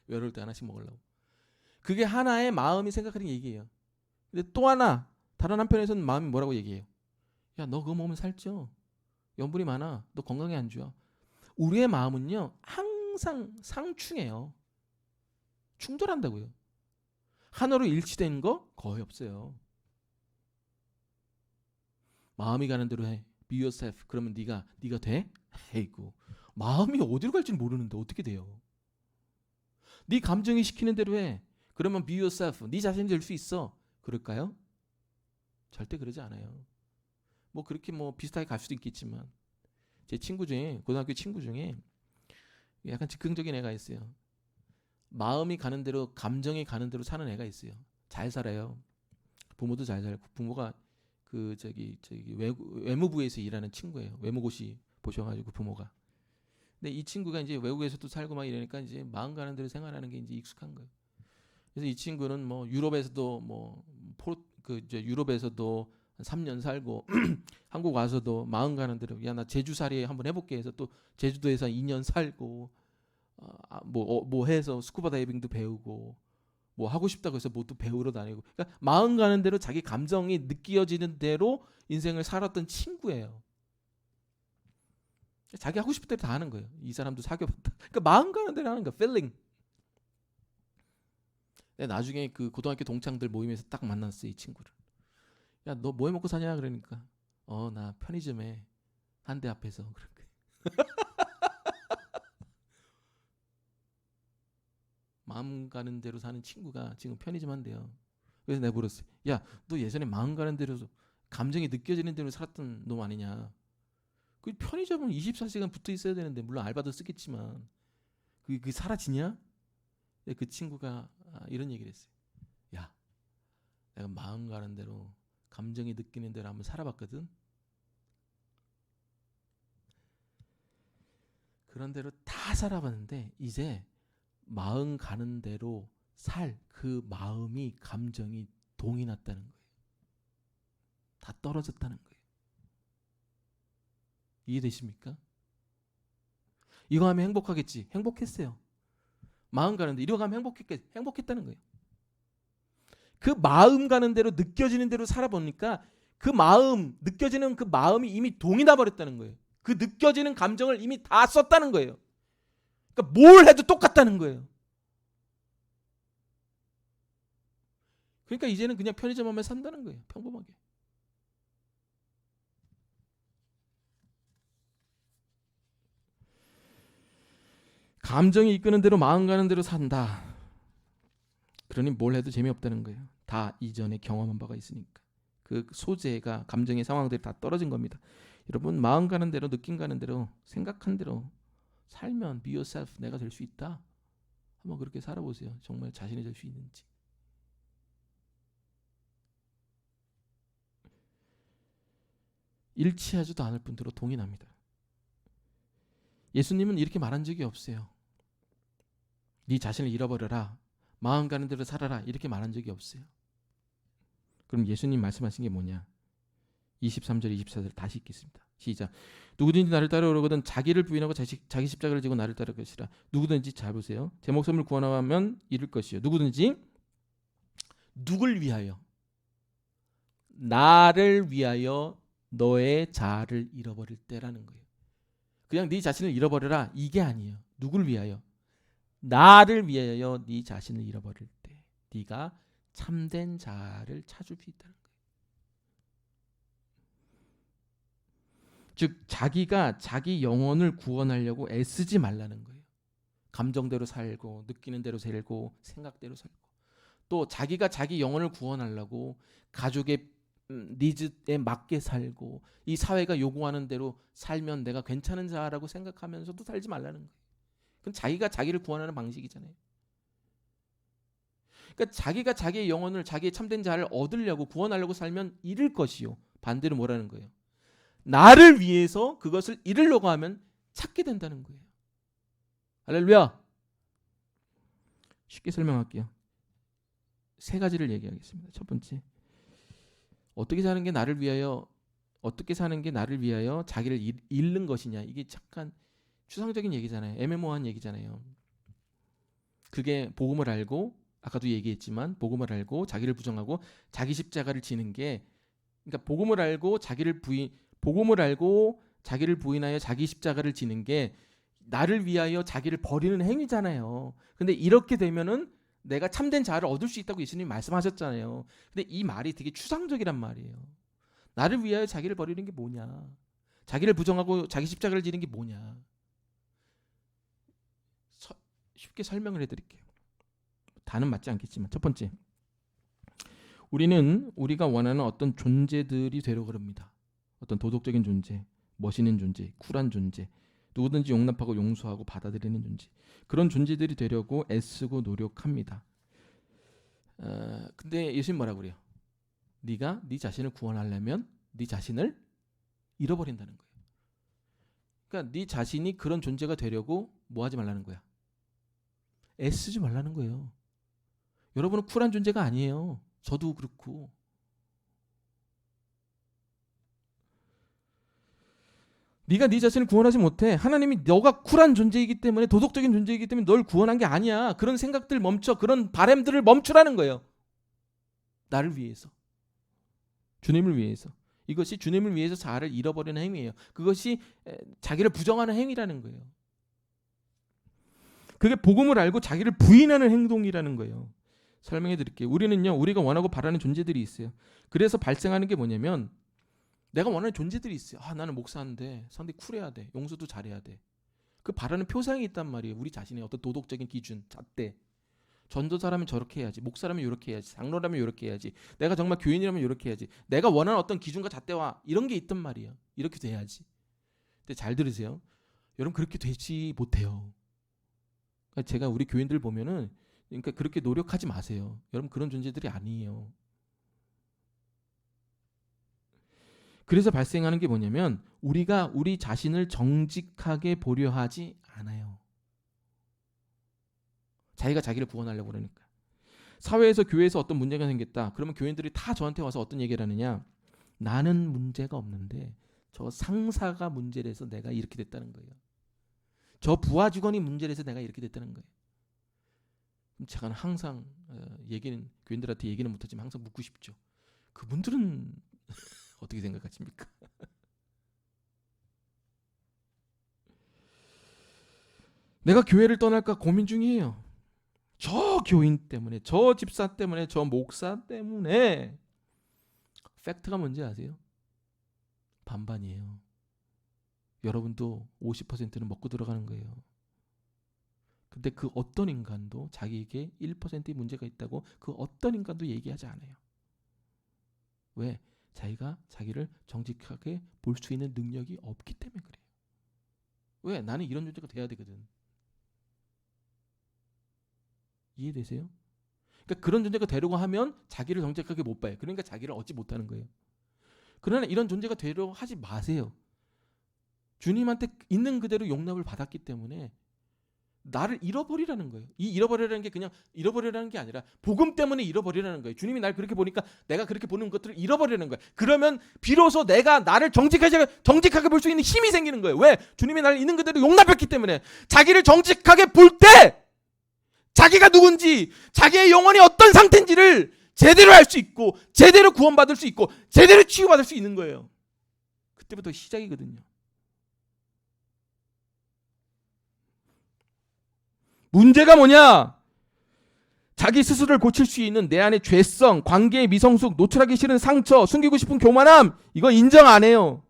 외로울 때 하나씩 먹으려고. 그게 하나의 마음이 생각하는 얘기예요. 근데 또 하나, 다른 한편에서는 마음이 뭐라고 얘기해요? 야, 너 그거 먹으면 살쪄. 염분이 많아. 너 건강에 안 좋아. 우리의 마음은요, 항상 상충해요. 충돌한다고요. 하나로 일치된 거 거의 없어요. 마음이 가는 대로 해. Be yourself. 그러면 네가 돼? 에이구. 마음이 어디로 갈지 모르는데 어떻게 돼요? 네 감정이 시키는 대로 해. 그러면 be yourself. 네 자신이 될 수 있어. 그럴까요? 절대 그러지 않아요. 뭐 그렇게 뭐 비슷하게 갈 수도 있겠지만 제 친구 중에, 고등학교 친구 중에 약간 즉흥적인 애가 있어요. 마음이 가는 대로, 감정이 가는 대로 사는 애가 있어요. 잘 살아요. 부모도 잘 살고. 부모가 그 외무부에서 일하는 친구예요. 외무고시 보셔가지고 부모가. 근데 이 친구가 이제 외국에서도 살고 막 이러니까 이제 마음 가는 대로 생활하는 게 이제 익숙한 거예요. 그래서 이 친구는 뭐 유럽에서도 유럽에서도 3년 살고 한국 와서도 마음 가는 대로 야, 나 제주살이 한번 해볼게 해서 또 제주도에서 2년 살고 뭐 해서 스쿠버 다이빙도 배우고 뭐 하고 싶다고 해서 뭐 또 배우러 다니고, 그러니까 마음 가는 대로 자기 감정이 느껴지는 대로 인생을 살았던 친구예요. 자기 하고 싶은 대로 다 하는 거예요. 이 사람도 사귀어봤다. 그러니까 마음 가는 대로 하는 거야. feeling. 나중에 그 고등학교 동창들 모임에서 딱 만났어요, 이 친구를. 야, 너 뭐 해 먹고 사냐? 그러니까 나 편의점에 한 대 앞에서 그렇게. 마음 가는 대로 사는 친구가 지금 편의점 한대요. 그래서 내가 물었어요. 야, 너 예전에 마음 가는 대로, 감정이 느껴지는 대로 살았던 놈 아니냐? 그 편의점은 24시간 붙어 있어야 되는데, 물론 알바도 쓰겠지만 그게 사라지냐? 그 친구가 이런 얘기를 했어요. 야, 내가 마음 가는 대로, 감정이 느끼는 대로 한번 살아봤거든. 그런 대로 다 살아봤는데 이제 마음 가는 대로 그 마음이, 감정이 동이 났다는 거예요. 다 떨어졌다는 거예요. 이해되십니까? 이거 하면 행복하겠지. 행복했어요. 마음 가는데 이거 하면 행복했다는 거예요. 그 마음 가는 대로, 느껴지는 대로 살아보니까 느껴지는 그 마음이 이미 동이 나버렸다는 거예요. 그 느껴지는 감정을 이미 다 썼다는 거예요. 그러니까 뭘 해도 똑같다는 거예요. 그러니까 이제는 그냥 편의점 하면 산다는 거예요. 평범하게. 감정이 이끄는 대로, 마음 가는 대로 산다. 그러니 뭘 해도 재미없다는 거예요. 다 이전에 경험한 바가 있으니까. 그 소재가, 감정의 상황들이 다 떨어진 겁니다. 여러분, 마음 가는 대로, 느낌 가는 대로, 생각한 대로 살면 be yourself, 내가 될 수 있다. 한번 그렇게 살아보세요. 정말 자신이 될 수 있는지. 일치하지도 않을 뿐더러 동일합니다. 예수님은 이렇게 말한 적이 없어요. 네 자신을 잃어버려라. 마음 가는 대로 살아라. 이렇게 말한 적이 없어요. 그럼 예수님 말씀하신 게 뭐냐? 23절 24절 다시 읽겠습니다. 시작. 누구든지 나를 따르려거든 자기를 부인하고 자기 십자가를 지고 나를 따를 것이라. 누구든지 잘 보세요. 제 목숨을 구원하면 잃을 것이요. 누구든지 누굴 위하여? 나를 위하여 너의 자아를 잃어버릴 때라는 거예요. 그냥 네 자신을 잃어버려라 이게 아니에요. 누굴 위하여? 나를 위하여 네 자신을 잃어버릴 때 네가 참된 자아를 찾을 수 있다는 거예요. 즉 자기가 자기 영혼을 구원하려고 애쓰지 말라는 거예요. 감정대로 살고 느끼는 대로 살고 생각대로 살고 또 자기가 자기 영혼을 구원하려고 가족의 니즈에 맞게 살고 이 사회가 요구하는 대로 살면 내가 괜찮은 자라고 생각하면서도 살지 말라는 거예요. 그건 자기가 자기를 구원하는 방식이잖아요. 그러니까 자기가 자기의 영혼을 자기의 참된 자를 얻으려고 구원하려고 살면 잃을 것이요. 반대로 뭐라는 거예요? 나를 위해서 그것을 잃으려고 하면 찾게 된다는 거예요. 할렐루야. 쉽게 설명할게요. 세 가지를 얘기하겠습니다. 첫 번째, 어떻게 사는 게 나를 위하여 자기를 잃는 것이냐. 이게 잠깐 추상적인 얘기잖아요. 애매모호한 얘기잖아요. 그게 복음을 알고 아까도 얘기했지만 복음을 알고 자기를 부정하고 자기 십자가를 지는 게 그러니까 복음을 알고 자기를 부인하여 자기 십자가를 지는 게 나를 위하여 자기를 버리는 행위잖아요. 근데 이렇게 되면은 내가 참된 자아를 얻을 수 있다고 예수님이 말씀하셨잖아요. 근데 이 말이 되게 추상적이란 말이에요. 나를 위하여 자기를 버리는 게 뭐냐? 자기를 부정하고 자기 십자가를 지는 게 뭐냐? 쉽게 설명을 해드릴게요. 다는 맞지 않겠지만 첫 번째, 우리가 원하는 어떤 존재들이 되려고 합니다. 어떤 도덕적인 존재, 멋있는 존재, 쿨한 존재, 누구든지 용납하고 용서하고 받아들이는 존재, 그런 존재들이 되려고 애쓰고 노력합니다. 근데 예수님 뭐라고 그래요? 네가 네 자신을 구원하려면 네 자신을 잃어버린다는 거예요. 그러니까 네 자신이 그런 존재가 되려고 뭐 하지 말라는 거야? 애쓰지 말라는 거예요. 여러분은 쿨한 존재가 아니에요. 저도 그렇고. 네가 네 자신을 구원하지 못해. 하나님이 너가 쿨한 존재이기 때문에 도덕적인 존재이기 때문에 널 구원한 게 아니야. 그런 생각들 멈춰. 그런 바램들을 멈추라는 거예요. 나를 위해서. 주님을 위해서. 이것이 주님을 위해서 자아를 잃어버리는 행위예요. 그것이 자기를 부정하는 행위라는 거예요. 그게 복음을 알고 자기를 부인하는 행동이라는 거예요. 설명해 드릴게요. 우리가 원하고 바라는 존재들이 있어요. 그래서 발생하는 게 뭐냐면 내가 원하는 존재들이 있어요. 나는 목사인데 상당히 쿨해야 돼. 용서도 잘해야 돼. 그 바라는 표상이 있단 말이에요. 우리 자신의 어떤 도덕적인 기준, 잣대. 전도사라면 저렇게 해야지. 목사라면 이렇게 해야지. 장로라면 이렇게 해야지. 내가 정말 교인이라면 이렇게 해야지. 내가 원하는 어떤 기준과 잣대와 이런 게 있단 말이에요. 이렇게 돼야지. 근데 잘 들으세요. 여러분 그렇게 되지 못해요. 그러니까 제가 우리 교인들 보면은 그러니까 그렇게 노력하지 마세요. 여러분 그런 존재들이 아니에요. 그래서 발생하는 게 뭐냐면 우리가 우리 자신을 정직하게 보려 하지 않아요. 자기가 자기를 구원하려고 그러니까. 사회에서 교회에서 어떤 문제가 생겼다. 그러면 교인들이 다 저한테 와서 어떤 얘기를 하느냐. 나는 문제가 없는데 저 상사가 문제를 해서 내가 이렇게 됐다는 거예요. 저 부하 직원이 문제를 해서 내가 이렇게 됐다는 거예요. 제가 항상 교인들한테 얘기는 못하지만 항상 묻고 싶죠. 그분들은 어떻게 생각하십니까? 내가 교회를 떠날까 고민 중이에요. 저 교인 때문에, 저 집사 때문에, 저 목사 때문에. 팩트가 뭔지 아세요? 반반이에요. 여러분도 50%는 먹고 들어가는 거예요. 근데 그 어떤 인간도 자기에게 1%의 문제가 있다고 그 어떤 인간도 얘기하지 않아요. 왜? 자기가 자기를 정직하게 볼 수 있는 능력이 없기 때문에 그래요. 왜? 나는 이런 존재가 돼야 되거든. 이해되세요? 그러니까 그런 존재가 되려고 하면 자기를 정직하게 못 봐요. 그러니까 자기를 얻지 못하는 거예요. 그러나 이런 존재가 되려 하지 마세요. 주님한테 있는 그대로 용납을 받았기 때문에 나를 잃어버리라는 거예요. 이 잃어버리라는 게 그냥 잃어버리라는 게 아니라 복음 때문에 잃어버리라는 거예요. 주님이 날 그렇게 보니까 내가 그렇게 보는 것들을 잃어버리라는 거예요. 그러면 비로소 내가 나를 정직하게 볼 수 있는 힘이 생기는 거예요. 왜? 주님이 나를 있는 그대로 용납했기 때문에. 자기를 정직하게 볼 때 자기가 누군지, 자기의 영혼이 어떤 상태인지를 제대로 알 수 있고, 제대로 구원받을 수 있고, 제대로 치유받을 수 있는 거예요. 그때부터 시작이거든요. 문제가 뭐냐? 자기 스스로를 고칠 수 있는 내 안의 죄성, 관계의 미성숙, 노출하기 싫은 상처, 숨기고 싶은 교만함, 이거 인정 안 해요.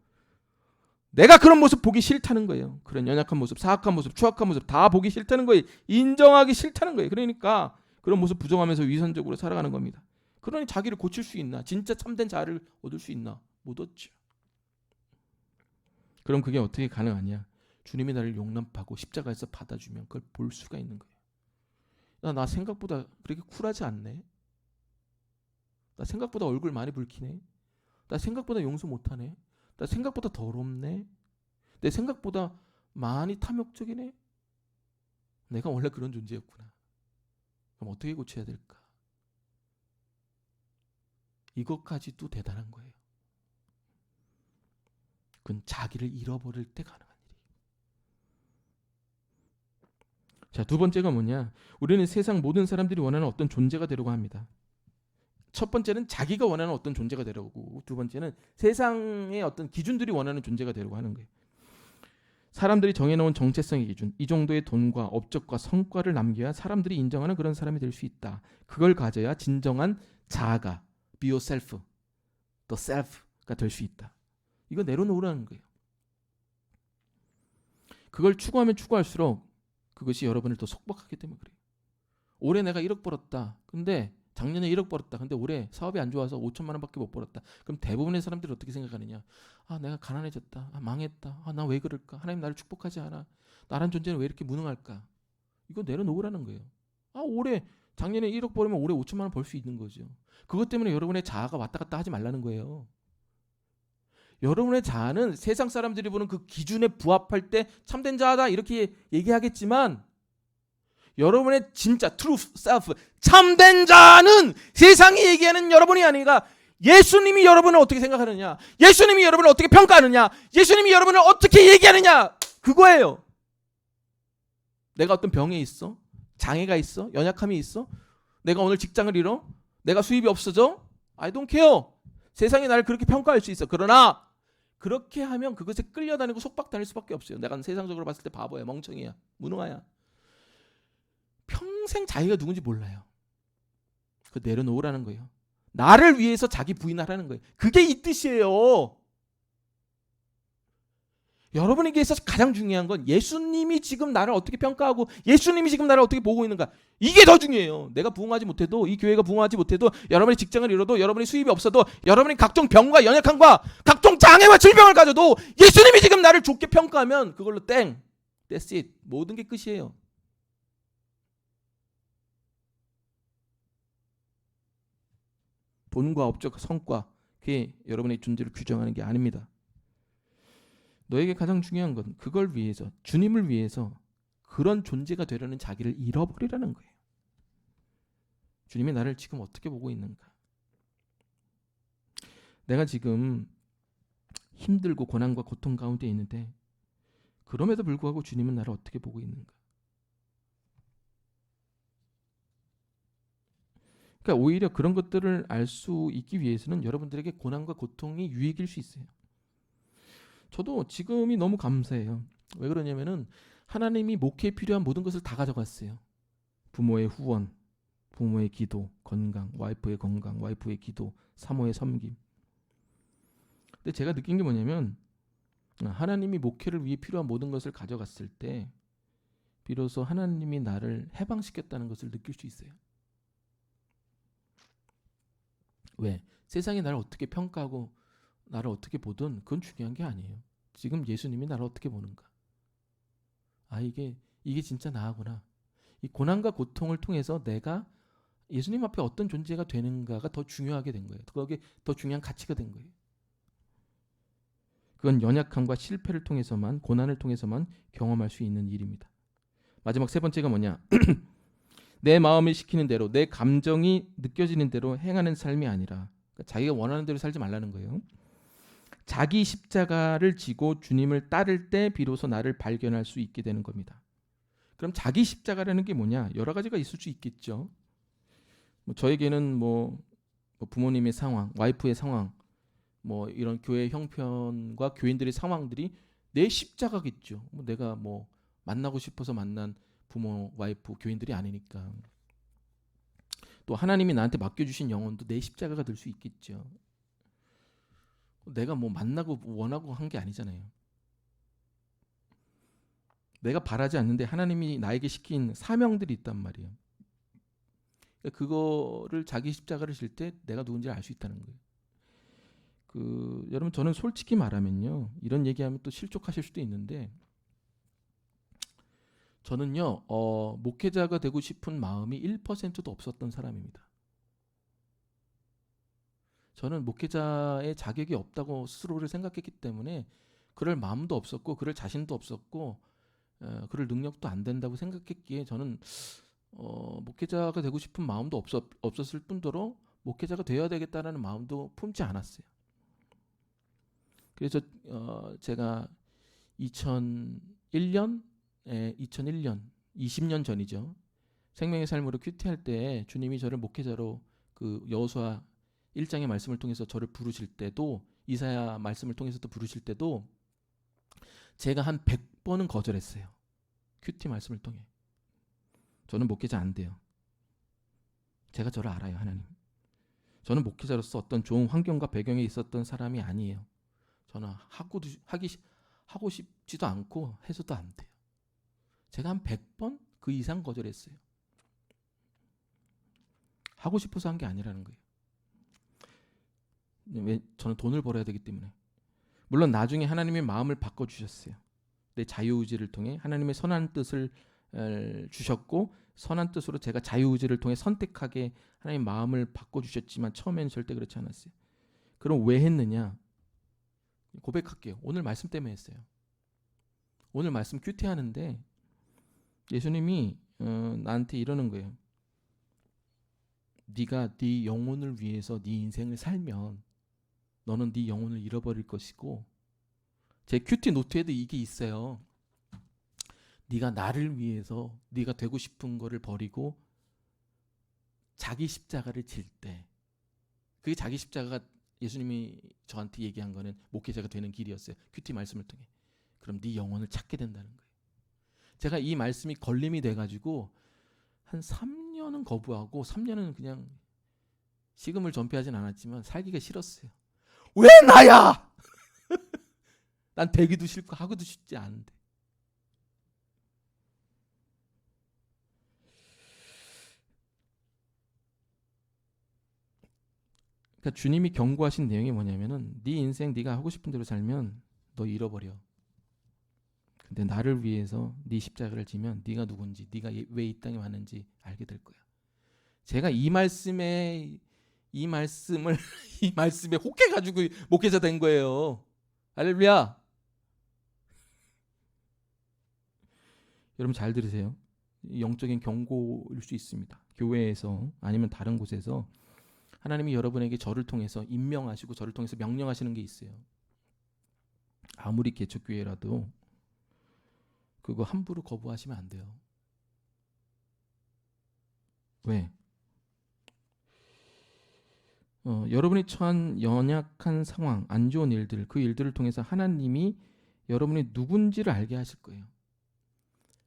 내가 그런 모습 보기 싫다는 거예요. 그런 연약한 모습, 사악한 모습, 추악한 모습 다 보기 싫다는 거예요. 인정하기 싫다는 거예요. 그러니까 그런 모습 부정하면서 위선적으로 살아가는 겁니다. 그러니 자기를 고칠 수 있나? 진짜 참된 자아를 얻을 수 있나? 못 얻죠. 그럼 그게 어떻게 가능하냐? 주님이 나를 용납하고 십자가에서 받아주면 그걸 볼 수가 있는 거예요. 나 생각보다 그렇게 쿨하지 않네. 나 생각보다 얼굴 많이 붉히네. 나 생각보다 용서 못하네. 나 생각보다 더럽네. 내 생각보다 많이 탐욕적이네. 내가 원래 그런 존재였구나. 그럼 어떻게 고쳐야 될까? 이것까지도 대단한 거예요. 그건 자기를 잃어버릴 때 가능한 일이에요. 자, 두 번째가 뭐냐? 우리는 세상 모든 사람들이 원하는 어떤 존재가 되려고 합니다. 첫 번째는 자기가 원하는 어떤 존재가 되려고, 두 번째는 세상의 어떤 기준들이 원하는 존재가 되려고 하는 거예요. 사람들이 정해놓은 정체성의 기준, 이 정도의 돈과 업적과 성과를 남겨야 사람들이 인정하는 그런 사람이 될 수 있다. 그걸 가져야 진정한 자아가, be yourself, the self가 될 수 있다. 이거 내려놓으라는 거예요. 그걸 추구하면 추구할수록 그것이 여러분을 더 속박하기 때문에 그래요. 올해 내가 1억 벌었다. 근데 작년에 1억 벌었다. 근데 올해 사업이 안 좋아서 5천만 원밖에 못 벌었다. 그럼 대부분의 사람들이 어떻게 생각하느냐? 아, 내가 가난해졌다. 아, 망했다. 아, 나 왜 그럴까? 하나님 나를 축복하지 않아. 나란 존재는 왜 이렇게 무능할까? 이거 내려놓으라는 거예요. 아, 올해 작년에 1억 벌면 올해 5천만 원 벌 수 있는 거죠. 그것 때문에 여러분의 자아가 왔다 갔다 하지 말라는 거예요. 여러분의 자아는 세상 사람들이 보는 그 기준에 부합할 때 참된 자아다 이렇게 얘기하겠지만, 여러분의 진짜 true self, 참된 자아는 세상이 얘기하는 여러분이 아니라 예수님이 여러분을 어떻게 생각하느냐, 예수님이 여러분을 어떻게 평가하느냐, 예수님이 여러분을 어떻게 얘기하느냐, 그거예요. 내가 어떤 병에 있어? 장애가 있어? 연약함이 있어? 내가 오늘 직장을 잃어? 내가 수입이 없어져? I don't care. 세상이 나를 그렇게 평가할 수 있어. 그러나 그렇게 하면 그것에 끌려다니고 속박다닐 수밖에 없어요. 내가 세상적으로 봤을 때 바보야, 멍청이야, 무능아야. 평생 자기가 누군지 몰라요. 그거 내려놓으라는 거예요. 나를 위해서 자기 부인하라는 거예요. 그게 이 뜻이에요. 여러분에게서 가장 중요한 건 예수님이 지금 나를 어떻게 평가하고 예수님이 지금 나를 어떻게 보고 있는가, 이게 더 중요해요. 내가 부흥하지 못해도, 이 교회가 부흥하지 못해도, 여러분이 직장을 잃어도, 여러분이 수입이 없어도, 여러분이 각종 병과 연약함과 각종 장애와 질병을 가져도 예수님이 지금 나를 좋게 평가하면 그걸로 땡, that's it, 모든 게 끝이에요. 돈과 업적, 성과, 그게 여러분의 존재를 규정하는 게 아닙니다. 너에게 가장 중요한 건 그걸 위해서, 주님을 위해서 그런 존재가 되려는 자기를 잃어버리라는 거예요. 주님이 나를 지금 어떻게 보고 있는가? 내가 지금 힘들고 고난과 고통 가운데 있는데 그럼에도 불구하고 주님은 나를 어떻게 보고 있는가? 그러니까 오히려 그런 것들을 알 수 있기 위해서는 여러분들에게 고난과 고통이 유익일 수 있어요. 저도 지금이 너무 감사해요. 왜 그러냐면은 하나님이 목회에 필요한 모든 것을 다 가져갔어요. 부모의 후원, 부모의 기도, 건강, 와이프의 건강, 와이프의 기도, 사모의 섬김. 근데 제가 느낀 게 뭐냐면, 하나님이 목회를 위해 필요한 모든 것을 가져갔을 때 비로소 하나님이 나를 해방시켰다는 것을 느낄 수 있어요. 왜? 세상이 나를 어떻게 평가하고 나를 어떻게 보든 그건 중요한 게 아니에요. 지금 예수님이 나를 어떻게 보는가? 아, 이게 진짜 나하구나. 이 고난과 고통을 통해서 내가 예수님 앞에 어떤 존재가 되는가가 더 중요하게 된 거예요. 그게 더 중요한 가치가 된 거예요. 그건 연약함과 실패를 통해서만, 고난을 통해서만 경험할 수 있는 일입니다. 마지막 세 번째가 뭐냐? 내 마음이 시키는 대로, 내 감정이 느껴지는 대로 행하는 삶이 아니라, 그러니까 자기가 원하는 대로 살지 말라는 거예요. 자기 십자가를 지고 주님을 따를 때 비로소 나를 발견할 수 있게 되는 겁니다. 그럼 자기 십자가라는 게 뭐냐? 여러 가지가 있을 수 있겠죠. 저에게는 부모님의 상황, 와이프의 상황, 이런 교회 형편과 교인들의 상황들이 내 십자가겠죠. 내가 만나고 싶어서 만난 부모, 와이프, 교인들이 아니니까. 또 하나님이 나한테 맡겨주신 영혼도 내 십자가가 될 수 있겠죠. 내가 만나고 원하고 한 게 아니잖아요. 내가 바라지 않는데 하나님이 나에게 시킨 사명들이 있단 말이에요. 그거를 자기 십자가를 질 때 내가 누군지 알 수 있다는 거예요. 여러분, 저는 솔직히 말하면요, 이런 얘기하면 또 실족하실 수도 있는데, 저는요 목회자가 되고 싶은 마음이 1%도 없었던 사람입니다. 저는 목회자의 자격이 없다고 스스로를 생각했기 때문에 그럴 마음도 없었고, 그럴 자신도 없었고, 그럴 능력도 안 된다고 생각했기에 저는 목회자가 되고 싶은 마음도 없었을 뿐더러 목회자가 되어야 되겠다는 마음도 품지 않았어요. 그래서 제가 2001년 20년 전이죠. 생명의 삶으로 큐티할 때 주님이 저를 목회자로 여호수아 1장의 말씀을 통해서 저를 부르실 때도, 이사야 말씀을 통해서도 부르실 때도 제가 한 100번은 거절했어요. 큐티 말씀을 통해. 저는 목회자 안 돼요. 제가 저를 알아요, 하나님. 저는 목회자로서 어떤 좋은 환경과 배경에 있었던 사람이 아니에요. 저는 하고 싶지도 않고 해서도 안 돼요. 제가 한 100번 그 이상 거절했어요. 하고 싶어서 한 게 아니라는 거예요. 왜? 저는 돈을 벌어야 되기 때문에. 물론 나중에 하나님의 마음을 바꿔주셨어요. 내 자유의지를 통해 하나님의 선한 뜻을 주셨고, 선한 뜻으로 제가 자유의지를 통해 선택하게 하나님의 마음을 바꿔주셨지만 처음에는 절대 그렇지 않았어요. 그럼 왜 했느냐? 고백할게요. 오늘 말씀 때문에 했어요. 오늘 말씀 큐티하는데 예수님이 나한테 이러는 거예요. 네가 네 영혼을 위해서 네 인생을 살면 너는 네 영혼을 잃어버릴 것이고, 제 큐티 노트에도 이게 있어요. 네가 나를 위해서 네가 되고 싶은 거를 버리고 자기 십자가를 질 때, 그게 자기 십자가가 예수님이 저한테 얘기한 거는 목회자가 되는 길이었어요. 큐티 말씀을 통해. 그럼 네 영혼을 찾게 된다는 거예요. 제가 이 말씀이 걸림이 돼가지고 한 3년은 거부하고 3년은 그냥 식음을 전폐하진 않았지만 살기가 싫었어요. 왜 나야? 난 되기도 싫고 하고도 싶지 않은데. 그러니까 주님이 경고하신 내용이 뭐냐면은, 네 인생 네가 하고 싶은 대로 살면 너 잃어버려. 근데 나를 위해서 네 십자가를 지면 네가 누군지, 네가 왜 이 땅에 왔는지 알게 될 거야. 제가 이 말씀을 이 말씀에 혹해가지고 목회자 된 거예요. 할렐루야. 여러분 잘 들으세요. 영적인 경고일 수 있습니다. 교회에서 아니면 다른 곳에서 하나님이 여러분에게 저를 통해서 임명하시고 저를 통해서 명령하시는 게 있어요. 아무리 개척교회라도 그거 함부로 거부하시면 안 돼요. 왜? 여러분이 처한 연약한 상황, 안 좋은 일들, 그 일들을 통해서 하나님이 여러분이 누군지를 알게 하실 거예요.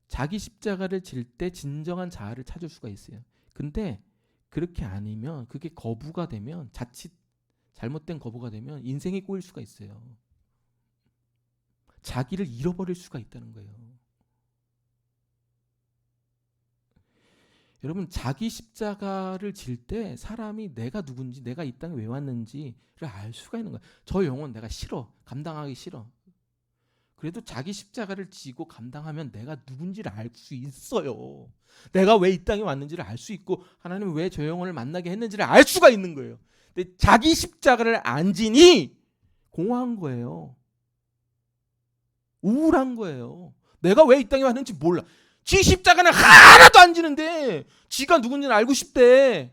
자기 십자가를 질 때 진정한 자아를 찾을 수가 있어요. 근데 그렇게 아니면, 그게 거부가 되면, 자칫 잘못된 거부가 되면 인생이 꼬일 수가 있어요. 자기를 잃어버릴 수가 있다는 거예요. 여러분, 자기 십자가를 질 때 사람이 내가 누군지, 내가 이 땅에 왜 왔는지를 알 수가 있는 거예요. 저 영혼 내가 싫어, 감당하기 싫어. 그래도 자기 십자가를 지고 감당하면 내가 누군지를 알 수 있어요. 내가 왜 이 땅에 왔는지를 알 수 있고, 하나님이 왜 저 영혼을 만나게 했는지를 알 수가 있는 거예요. 근데 자기 십자가를 안 지니 공허한 거예요. 우울한 거예요. 내가 왜 이 땅에 왔는지 몰라. 지 십자가는 하나도 안 지는데 지가 누군지는 알고 싶대.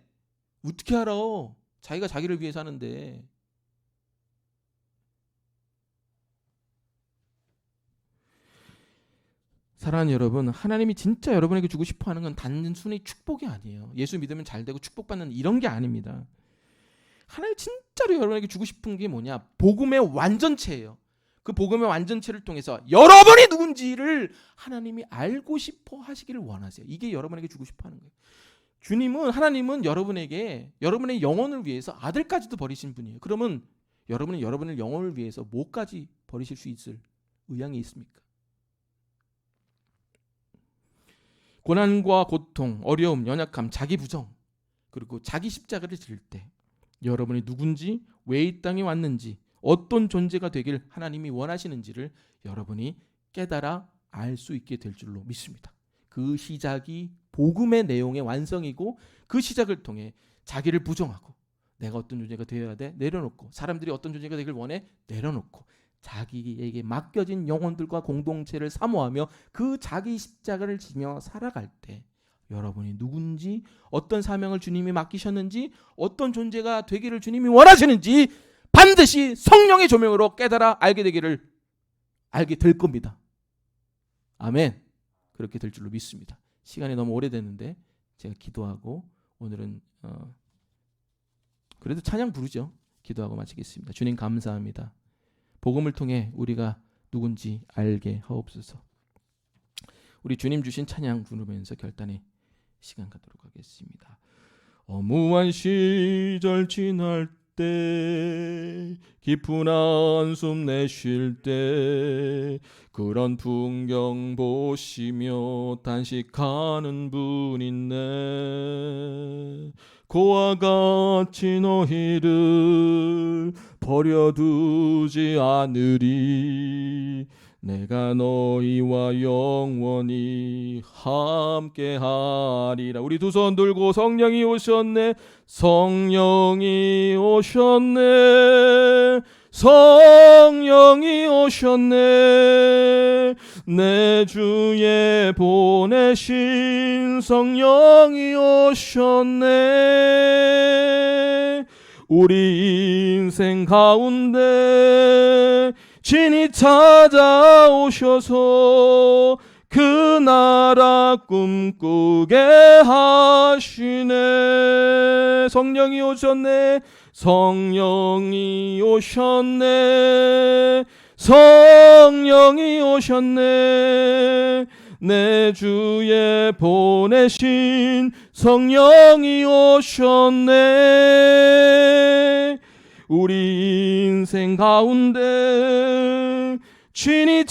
어떻게 알아? 자기가 자기를 위해 사는데. 사랑하는 여러분, 하나님이 진짜 여러분에게 주고 싶어 하는 건 단순히 축복이 아니에요. 예수 믿으면 잘 되고 축복받는 이런 게 아닙니다. 하나님 진짜로 여러분에게 주고 싶은 게 뭐냐? 복음의 완전체예요. 그 복음의 완전체를 통해서 여러분이 누군지를 하나님이 알고 싶어 하시기를 원하세요. 이게 여러분에게 주고 싶어 하는 거예요. 하나님은 여러분에게 여러분의 영혼을 위해서 아들까지도 버리신 분이에요. 그러면 여러분은 여러분의 영혼을 위해서 뭐까지 버리실 수 있을 의향이 있습니까? 고난과 고통, 어려움, 연약함, 자기 부정, 그리고 자기 십자가를 질 때 여러분이 누군지, 왜 이 땅에 왔는지, 어떤 존재가 되길 하나님이 원하시는지를 여러분이 깨달아 알 수 있게 될 줄로 믿습니다. 그 시작이 복음의 내용의 완성이고, 그 시작을 통해 자기를 부정하고 내가 어떤 존재가 되어야 돼 내려놓고, 사람들이 어떤 존재가 되길 원해 내려놓고, 자기에게 맡겨진 영혼들과 공동체를 사모하며 그 자기 십자가를 지며 살아갈 때 여러분이 누군지, 어떤 사명을 주님이 맡기셨는지, 어떤 존재가 되기를 주님이 원하시는지 반드시 성령의 조명으로 깨달아 알게 될 겁니다. 아멘. 그렇게 될 줄로 믿습니다. 시간이 너무 오래됐는데 제가 기도하고 오늘은 그래도 찬양 부르죠. 기도하고 마치겠습니다. 주님 감사합니다. 복음을 통해 우리가 누군지 알게 하옵소서. 우리 주님 주신 찬양 부르면서 결단의 시간 갖도록 하겠습니다. 어무한 시절 지날 때, 깊은 한숨 내쉴 때, 그런 풍경 보시며 단식하는 분 있네. 고와 같이 너희를 버려두지 않으리. 내가 너희와 영원히 함께하리라. 우리 두 손 들고 성령이 오셨네. 성령이 오셨네. 성령이 오셨네. 내 주에 보내신 성령이 오셨네. 우리 인생 가운데 진히 찾아오셔서 그 나라 꿈꾸게 하시네. 성령이 오셨네. 성령이 오셨네. 성령이 오셨네. 내 주에 보내신 성령이 오셨네. 우리 인생 가운데 친히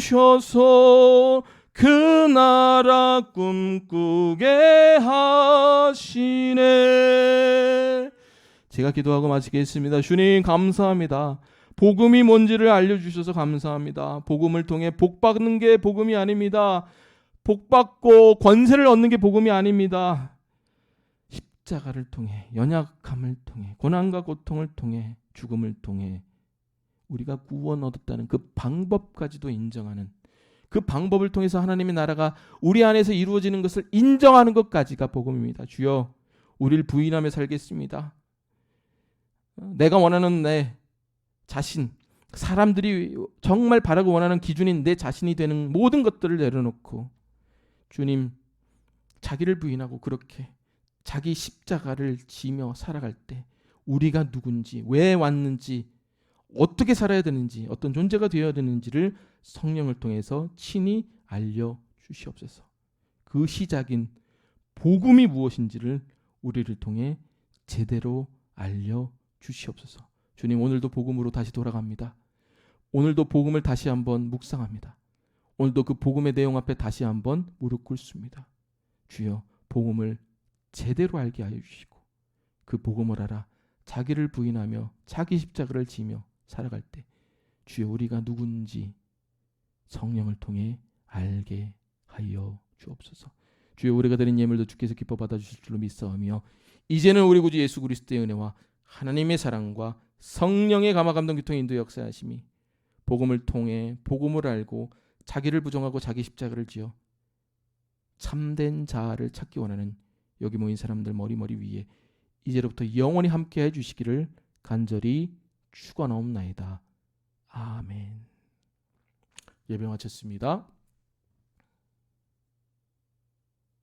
찾아오셔서 그 나라 꿈꾸게 하시네. 제가 기도하고 마치겠습니다. 주님 감사합니다. 복음이 뭔지를 알려주셔서 감사합니다. 복음을 통해 복받는 게 복음이 아닙니다. 복받고 권세를 얻는 게 복음이 아닙니다. 십자가를 통해, 연약함을 통해, 고난과 고통을 통해, 죽음을 통해 우리가 구원 얻었다는 그 방법까지도 인정하는, 그 방법을 통해서 하나님의 나라가 우리 안에서 이루어지는 것을 인정하는 것까지가 복음입니다. 주여, 우리를 부인하며 살겠습니다. 내가 원하는 내 자신, 사람들이 정말 바라고 원하는 기준인 내 자신이 되는 모든 것들을 내려놓고 주님, 자기를 부인하고 그렇게 자기 십자가를 지며 살아갈 때 우리가 누군지, 왜 왔는지, 어떻게 살아야 되는지, 어떤 존재가 되어야 되는지를 성령을 통해서 친히 알려주시옵소서. 그 시작인 복음이 무엇인지를 우리를 통해 제대로 알려주시옵소서. 주님, 오늘도 복음으로 다시 돌아갑니다. 오늘도 복음을 다시 한번 묵상합니다. 오늘도 그 복음의 내용 앞에 다시 한번 무릎 꿇습니다. 주여, 복음을 제대로 알게 하여 주시고 그 복음을 알아 자기를 부인하며 자기 십자가를 지며 살아갈 때 주여, 우리가 누군지 성령을 통해 알게 하여 주옵소서. 주여, 우리가 드린 예물도 주께서 기뻐 받아주실 줄로 믿사오며 이제는 우리 구주 예수 그리스도의 은혜와 하나님의 사랑과 성령의 감화 감동 교통 인도 역사하심이 복음을 통해 복음을 알고 자기를 부정하고 자기 십자가를 지어 참된 자아를 찾기 원하는 여기 모인 사람들 머리 위에 이제로부터 영원히 함께해 주시기를 간절히 축원하옵나이다. 아멘. 예배 마쳤습니다.